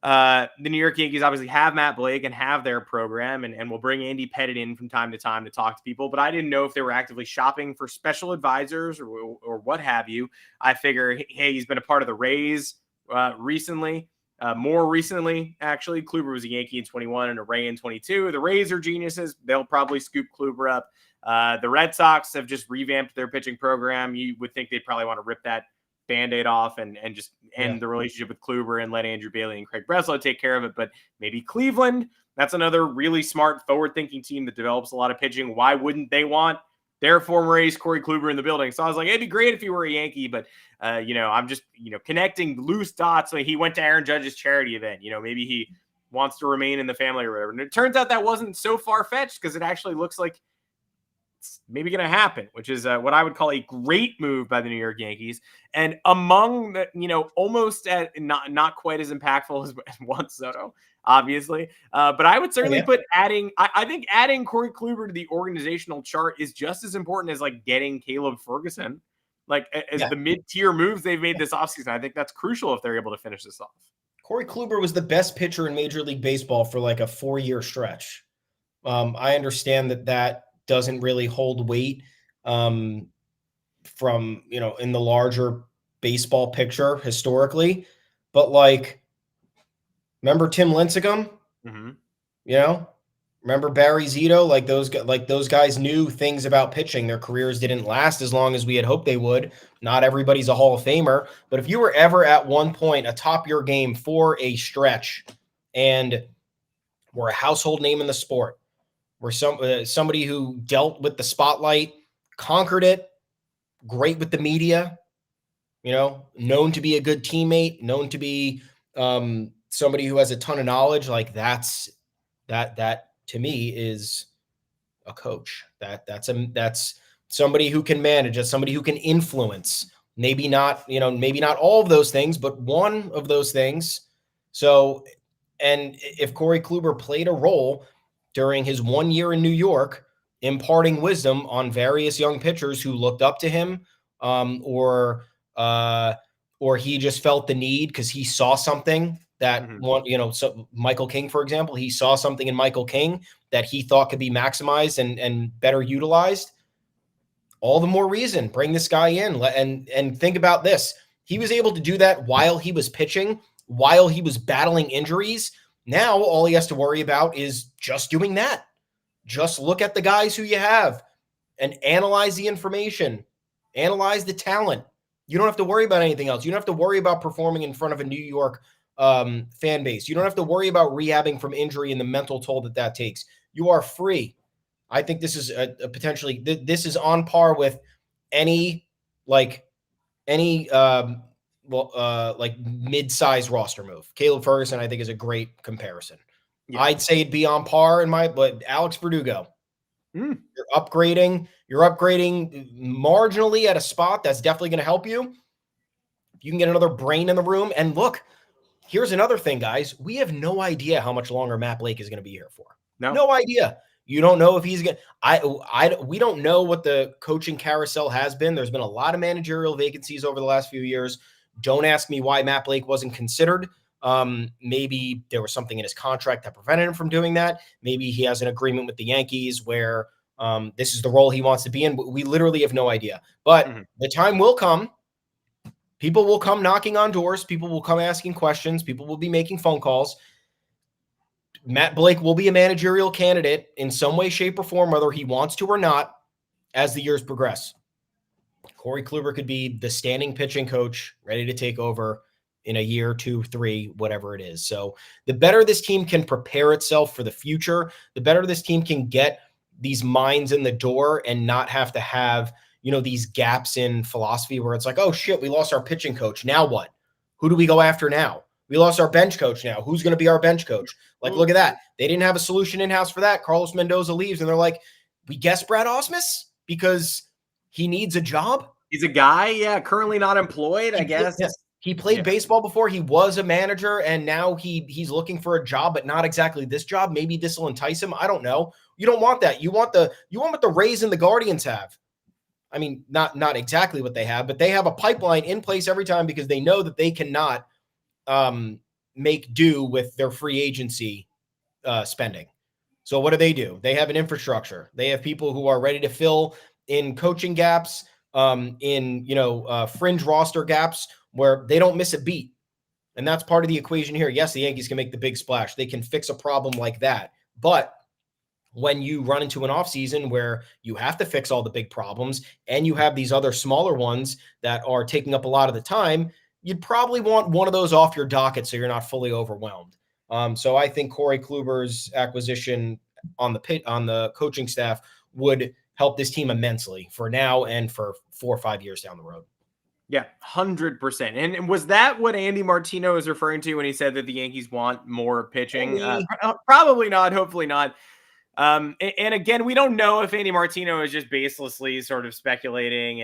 The New York Yankees obviously have Matt Blake and have their program, and will bring Andy Pettit in from time to time to talk to people. But I didn't know if they were actively shopping for special advisors or what have you. I figure, hey, he's been a part of the Rays recently. More recently, actually, Kluber was a Yankee in 21 and a Ray in 22. The Rays are geniuses. They'll probably scoop Kluber up. The Red Sox have just revamped their pitching program. You would think they'd probably want to rip that Band-Aid off and just end the relationship with Kluber and let Andrew Bailey and Craig Breslow take care of it. But maybe Cleveland, that's another really smart, forward-thinking team that develops a lot of pitching. Why wouldn't they want their former ace Corey Kluber in the building? So I was like, it'd be great if he were a Yankee, but I'm just, connecting loose dots. Like he went to Aaron Judge's charity event. Maybe he wants to remain in the family or whatever. And it turns out that wasn't so far-fetched because it actually looks like it's maybe going to happen, which is what I would call a great move by the New York Yankees. And among the, almost not quite as impactful as Juan Soto, obviously. But I would certainly put I think adding Corey Kluber to the organizational chart is just as important as like getting Caleb Ferguson, as the mid-tier moves they've made this offseason. I think that's crucial if they're able to finish this off. Corey Kluber was the best pitcher in Major League Baseball for like a 4-year stretch. I understand that doesn't really hold weight from, in the larger baseball picture historically. But remember Tim Lincecum? Mm-hmm. Remember Barry Zito? Those guys knew things about pitching. Their careers didn't last as long as we had hoped they would. Not everybody's a Hall of Famer. But if you were ever at one point atop your game for a stretch and were a household name in the sport, were somebody who dealt with the spotlight, conquered it, great with the media, known to be a good teammate, known to be somebody who has a ton of knowledge, that to me is a coach. That's somebody who can manage, that's somebody who can influence. Maybe not all of those things, but one of those things. So, and if Corey Kluber played a role during his 1 year in New York, imparting wisdom on various young pitchers who looked up to him, or he just felt the need because he saw something that so Michael King, for example, he saw something in Michael King that he thought could be maximized and better utilized. All the more reason, bring this guy in and think about this. He was able to do that while he was pitching, while he was battling injuries. Now, all he has to worry about is just doing that. Just look at the guys who you have. and analyze the information, analyze the talent. You don't have to worry about anything else. You don't have to worry about performing in front of a New York fan base. You don't have to worry about rehabbing from injury and the mental toll that takes. You are free. I think this is a potentially this is on par with any like mid-size roster move. Caleb Ferguson, I think, is a great comparison. Yeah. I'd say it'd be on par but Alex Verdugo. You're upgrading marginally at a spot that's definitely going to help you. You can get another brain in the room. And look, here's another thing, guys. We have no idea how much longer Matt Blake is going to be here for. No idea. You don't know if he's going to, we don't know what the coaching carousel has been. There's been a lot of managerial vacancies over the last few years. Don't ask me why Matt Blake wasn't considered. Maybe there was something in his contract that prevented him from doing that. Maybe he has an agreement with the Yankees where this is the role he wants to be in. We literally have no idea. But the time will come. People will come knocking on doors. People will come asking questions. People will be making phone calls. Matt Blake will be a managerial candidate in some way, shape, or form, whether he wants to or not, as the years progress. Corey Kluber could be the standing pitching coach ready to take over in a year, 2, 3, whatever it is. So the better this team can prepare itself for the future, the better this team can get these minds in the door and not have to have, these gaps in philosophy where it's like, oh shit, we lost our pitching coach. Now what? Who do we go after now? We lost our bench coach now. Who's going to be our bench coach? Like, look at that. They didn't have a solution in-house for that. Carlos Mendoza leaves, and they're like, we guess Brad Ausmus because he needs a job? He's a guy, currently not employed, I guess. Yes. He played baseball before. He was a manager, and now he's looking for a job, but not exactly this job. Maybe this will entice him. I don't know. You don't want that. You want what the Rays and the Guardians have. I mean, not exactly what they have, but they have a pipeline in place every time because they know that they cannot make do with their free agency spending. So what do? They have an infrastructure. They have people who are ready to fill in coaching gaps, fringe roster gaps where they don't miss a beat. And that's part of the equation here. Yes, the Yankees can make the big splash. They can fix a problem like that. But when you run into an offseason where you have to fix all the big problems and you have these other smaller ones that are taking up a lot of the time, you'd probably want one of those off your docket so you're not fully overwhelmed. So I think Corey Kluber's acquisition on the coaching staff would help this team immensely for now and for 4 or 5 years down the road. Yeah, 100%. And was that what Andy Martino is referring to when he said that the Yankees want more pitching? Probably not. Hopefully not. And again, we don't know if Andy Martino is just baselessly sort of speculating,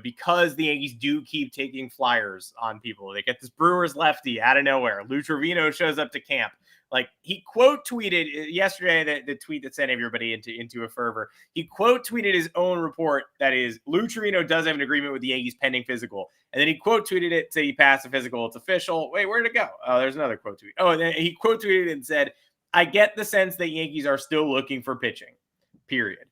because the Yankees do keep taking flyers on people. They get this Brewers lefty out of nowhere. Lou Trevino shows up to camp. Like, he quote tweeted yesterday, the tweet that sent everybody into a fervor. He quote tweeted his own report that is, Lou Trevino does have an agreement with the Yankees pending physical. And then he quote tweeted it, said he passed the physical. It's official. Wait, where'd it go? Oh, there's another quote tweet. Oh, and then he quote tweeted and said, I get the sense that Yankees are still looking for pitching, period.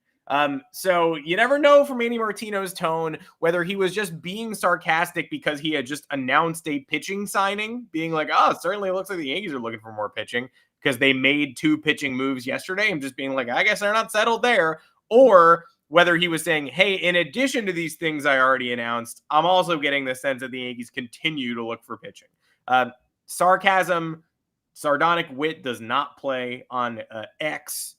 So you never know from Andy Martino's tone whether he was just being sarcastic because he had just announced a pitching signing, being like, oh, it certainly looks like the Yankees are looking for more pitching because they made 2 pitching moves yesterday, and just being like, I guess they're not settled there. Or whether he was saying, hey, in addition to these things I already announced, I'm also getting the sense that the Yankees continue to look for pitching. Sarcasm, sardonic wit does not play on X,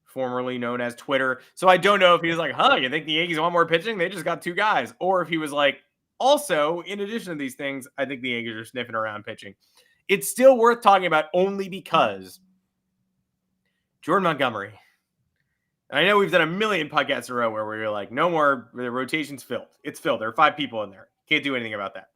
formerly known as Twitter. So I don't know if he was like, you think the Yankees want more pitching? They just got 2 guys. Or if he was like, also, in addition to these things, I think the Yankees are sniffing around pitching. It's still worth talking about only because Jordan Montgomery. And I know we've done a million podcasts in a row where we're like, no more, the rotation's filled. It's filled. There are 5 people in there. Can't do anything about that.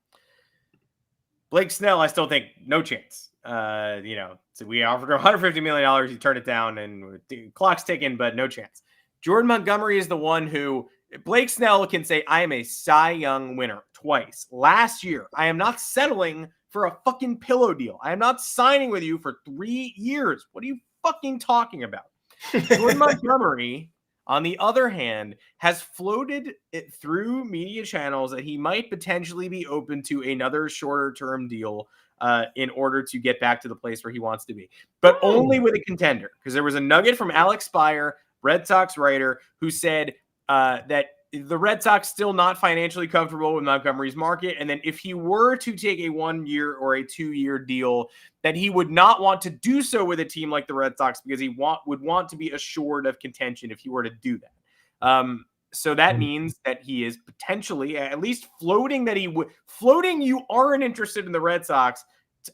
Blake Snell, I still think no chance. So we offered him $150 million. He turned it down, and the clock's ticking, but no chance. Jordan Montgomery is the one who Blake Snell can say, I am a Cy Young winner twice. Last year, I am not settling for a fucking pillow deal. I am not signing with you for 3 years. What are you fucking talking about? Jordan Montgomery, on the other hand, has floated it through media channels that he might potentially be open to another shorter-term deal in order to get back to the place where he wants to be. But only with a contender, because there was a nugget from Alex Spire, Red Sox writer, who said, that the Red Sox still not financially comfortable with Montgomery's market. And then if he were to take a 1 year or a 2 year deal, that he would not want to do so with a team like the Red Sox because he would want to be assured of contention if he were to do that. So that means that he is potentially at least floating that he would floating. You aren't interested in the Red Sox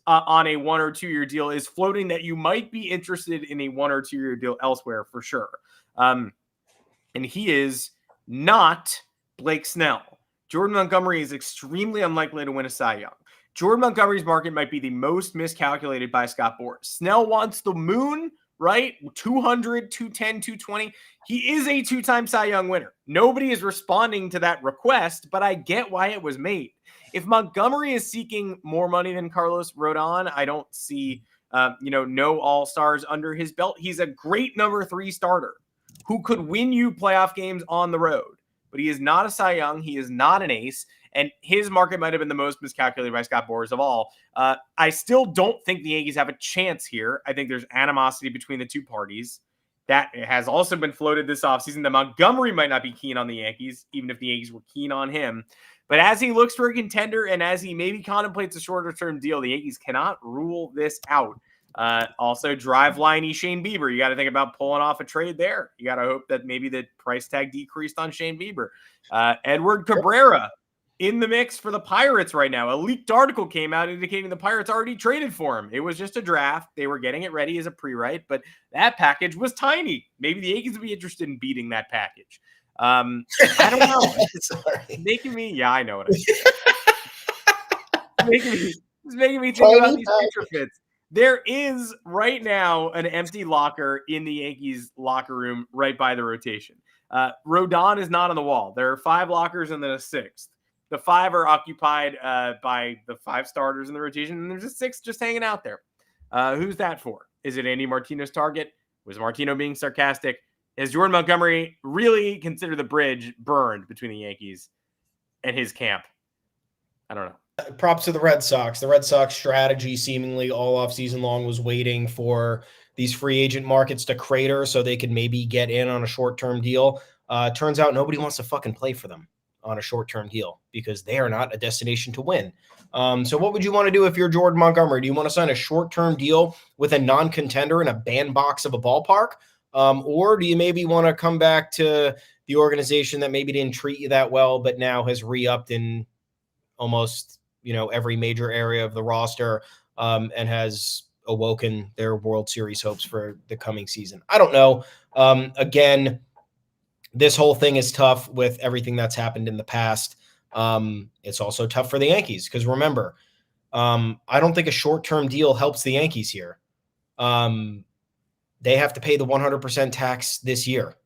on a 1 or 2 year deal is floating that you might be interested in a 1 or 2 year deal elsewhere for sure. And he is not Blake Snell. Jordan Montgomery is extremely unlikely to win a Cy Young. Jordan Montgomery's market might be the most miscalculated by Scott Boras. Snell wants the moon, right? 200, 210, 220. He is a 2-time Cy Young winner. Nobody is responding to that request, but I get why it was made. If Montgomery is seeking more money than Carlos Rodon, I don't see, no all-stars under his belt. He's a great number 3 starter who could win you playoff games on the road, but he is not a Cy Young. He is not an ace, and his market might have been the most miscalculated by Scott Boras of all. I still don't think the Yankees have a chance here. I think there's animosity between the two parties. That has also been floated this offseason that Montgomery might not be keen on the Yankees, even if the Yankees were keen on him. But as he looks for a contender and as he maybe contemplates a shorter-term deal, the Yankees cannot rule this out. Also, drive-liney Shane Bieber. You got to think about pulling off a trade there. You got to hope that maybe the price tag decreased on Shane Bieber. Edward Cabrera in the mix for the Pirates right now. A leaked article came out indicating the Pirates already traded for him. It was just a draft. They were getting it ready as a pre-write, but that package was tiny. Maybe the Yankees would be interested in beating that package. I don't know. It's making me, yeah, I know what I'm saying. It's making me think about these future fits. There is right now an empty locker in the Yankees locker room right by the rotation. Rodon is not on the wall. There are 5 lockers and then a 6th. The 5 are occupied by the 5 starters in the rotation, and there's a 6th just hanging out there. Who's that for? Is it Andy Martino's target? Was Martino being sarcastic? Has Jordan Montgomery really considered the bridge burned between the Yankees and his camp? I don't know. Props to the Red Sox. The Red Sox strategy seemingly all offseason long was waiting for these free agent markets to crater so they could maybe get in on a short-term deal. Turns out nobody wants to fucking play for them on a short-term deal because they are not a destination to win. So what would you want to do if you're Jordan Montgomery? Do you want to sign a short-term deal with a non-contender in a bandbox of a ballpark? Or do you maybe want to come back to the organization that maybe didn't treat you that well, but now has re-upped in almost, every major area of the roster, and has awoken their World Series hopes for the coming season? I don't know. Again, this whole thing is tough with everything that's happened in the past. It's also tough for the Yankees because remember, I don't think a short-term deal helps the Yankees here. They have to pay the 100% tax this year.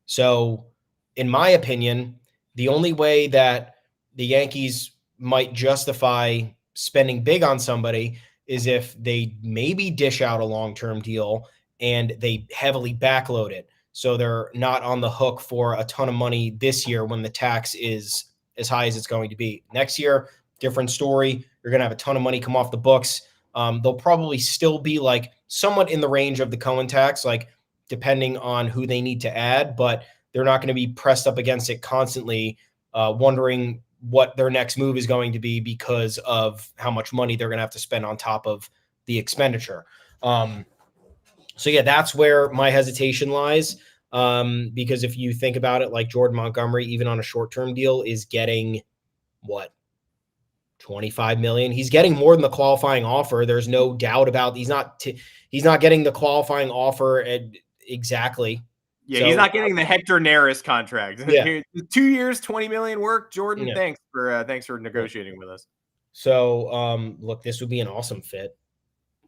So in my opinion, the only way that the Yankees might justify spending big on somebody is if they maybe dish out a long-term deal and they heavily backload it. So they're not on the hook for a ton of money this year when the tax is as high as it's going to be. Next year, different story. You're going to have a ton of money come off the books. They'll probably still be like somewhat in the range of the Cohen tax, like depending on who they need to add, but they're not going to be pressed up against it constantly, wondering what their next move is going to be because of how much money they're going to have to spend on top of the expenditure. So yeah, that's where my hesitation lies. Because if you think about it, like Jordan Montgomery, even on a short-term deal, is getting what? $25 million. He's getting more than the qualifying offer. There's no doubt about he's not getting the qualifying offer exactly. Yeah, so, he's not getting the Hector Neris contract. Yeah. 2 years, $20 million work. Jordan, yeah. Thanks for negotiating with us. So, look, this would be an awesome fit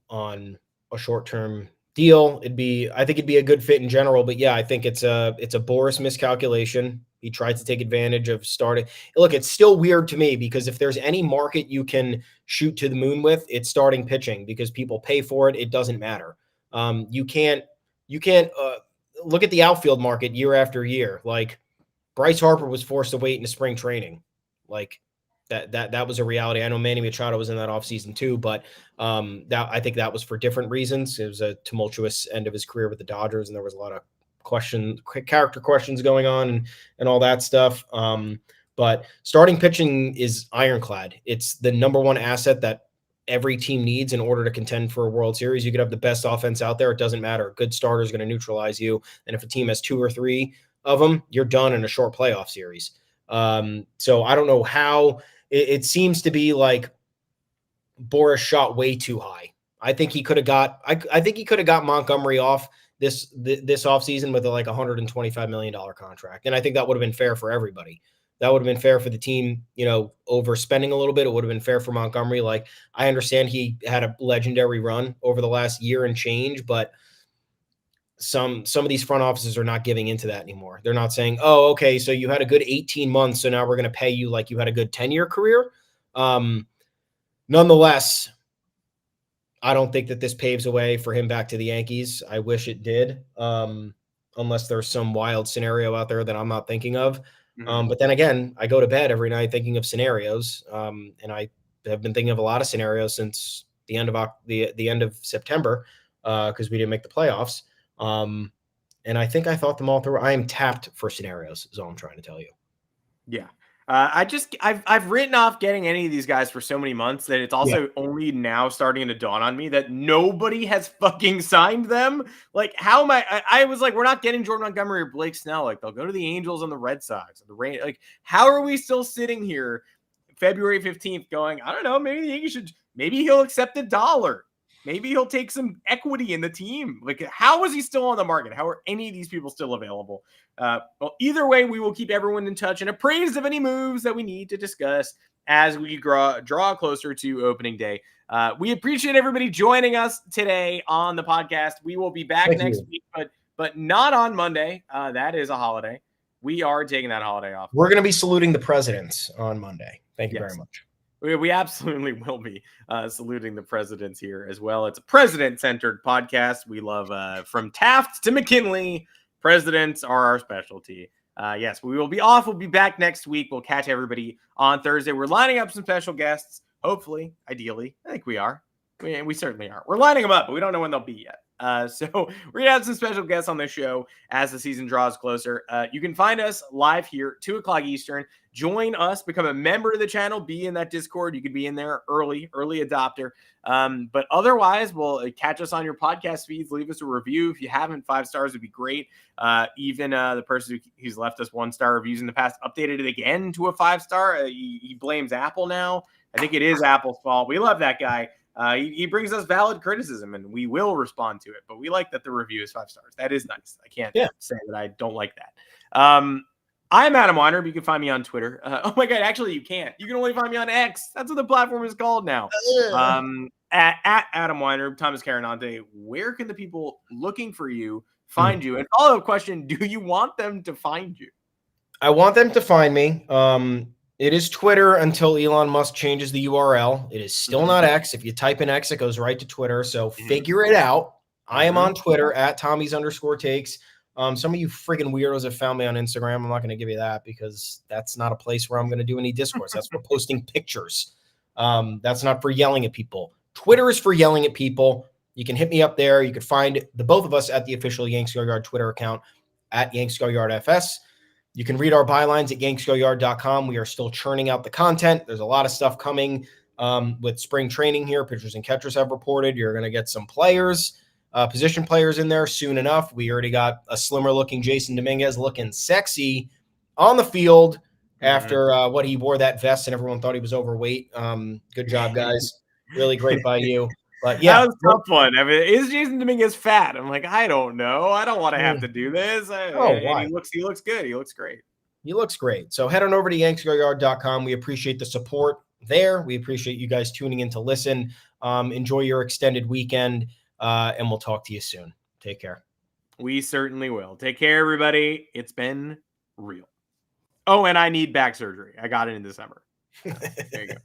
on a short-term deal. I think it'd be a good fit in general, but yeah, I think it's a Boras miscalculation. He tried to take advantage of starting. Look, it's still weird to me because if there's any market you can shoot to the moon with, it's starting pitching because people pay for it. It doesn't matter. You can't look at the outfield market year after year. Like Bryce Harper was forced to wait into spring training. Like that was a reality. I know Manny Machado was in that offseason too, but I think that was for different reasons. It was a tumultuous end of his career with the Dodgers, and there was a lot of character questions going on and all that stuff. But starting pitching is ironclad. It's the number one asset that every team needs in order to contend for a World Series. You could have the best offense out there. It doesn't matter. A good starter is going to neutralize you. And if a team has 2 or 3 of them, you're done in a short playoff series. So I don't know how it seems to be like Boris shot way too high. I think he could have got, I think he could have got Montgomery off this offseason with like $125 million contract. And I think that would have been fair for everybody. That would have been fair for the team, overspending a little bit. It would have been fair for Montgomery. Like, I understand he had a legendary run over the last year and change, but some of these front offices are not giving into that anymore. They're not saying, oh, okay, so you had a good 18 months, so now we're going to pay you like you had a good 10-year career. Nonetheless, I don't think that this paves a way for him back to the Yankees. I wish it did, unless there's some wild scenario out there that I'm not thinking of. But then again, I go to bed every night thinking of scenarios, and I have been thinking of a lot of scenarios since the end of the end of September, because we didn't make the playoffs. And I think I thought them all through. I am tapped for scenarios, is all I'm trying to tell you. Yeah. I've written off getting any of these guys for so many months that it's also only now starting to dawn on me that nobody has fucking signed them. Like, how am I was like, we're not getting Jordan Montgomery or Blake Snell. Like, they'll go to the Angels and the Red Sox and the Rain. Like, how are we still sitting here February 15th going, I don't know, maybe the Yankees maybe he'll accept $1. Maybe he'll take some equity in the team. Like, how is he still on the market? How are any of these people still available? Well, either way, we will keep everyone in touch and appraised of any moves that we need to discuss as we draw closer to opening day. We appreciate everybody joining us today on the podcast. We will be back next week, but not on Monday. That is a holiday. We are taking that holiday off. We're going to be saluting the presidents on Monday. Thank you very much. We absolutely will be saluting the presidents here as well. It's a president-centered podcast. We love from Taft to McKinley. Presidents are our specialty. Yes, we will be off. We'll be back next week. We'll catch everybody on Thursday. We're lining up some special guests. Hopefully, ideally. I think we are. We certainly are. We're lining them up, but we don't know when they'll be yet. So we're going to have some special guests on the show as the season draws closer. You can find us live here, 2 o'clock Eastern. Join us, become a member of the channel, be in that Discord. You could be in there early adopter. But otherwise, we'll catch us on your podcast feeds. Leave us a review. If you haven't, 5 stars would be great. Even the person who's left us 1-star reviews in the past updated it again to a 5-star. He blames Apple now. I think it is Apple's fault. We love that guy. He brings us valid criticism, and we will respond to it. But we like that the review is 5 stars. That is nice. I can't say that I don't like that. I'm Adam Weinrib. You can find me on Twitter. Oh my God, actually, you can't. You can only find me on X. That's what the platform is called now. At Adam Weinrib, Thomas Carannante. Where can the people looking for you find you? And follow-up question: do you want them to find you? I want them to find me. It is Twitter until Elon Musk changes the URL. It is still not X. If you type in X, it goes right to Twitter. So figure it out. I am on Twitter at Tommy's_takes. Some of you friggin' weirdos have found me on Instagram. I'm not going to give you that because that's not a place where I'm going to do any discourse. That's for posting pictures. That's not for yelling at people. Twitter is for yelling at people. You can hit me up there. You can find the both of us at the official Yanks Go Yard Twitter account at Yanks Go Yard FS. You can read our bylines at yanksgoyard.com. We are still churning out the content. There's a lot of stuff coming with spring training here. Pitchers and catchers have reported. You're going to get some players, position players in there soon enough. We already got a slimmer-looking Jason Dominguez looking sexy on the field after what he wore that vest and everyone thought he was overweight. Good job, guys. Really great by you. But yeah, that was a tough one. I mean, is Jason Dominguez fat? I'm like, I don't know. I don't want to have to do this. Why? He looks good. He looks great. He looks great. So head on over to yanksgoyard.com. We appreciate the support there. We appreciate you guys tuning in to listen. Enjoy your extended weekend, and we'll talk to you soon. Take care. We certainly will. Take care, everybody. It's been real. Oh, and I need back surgery. I got it in December. There you go.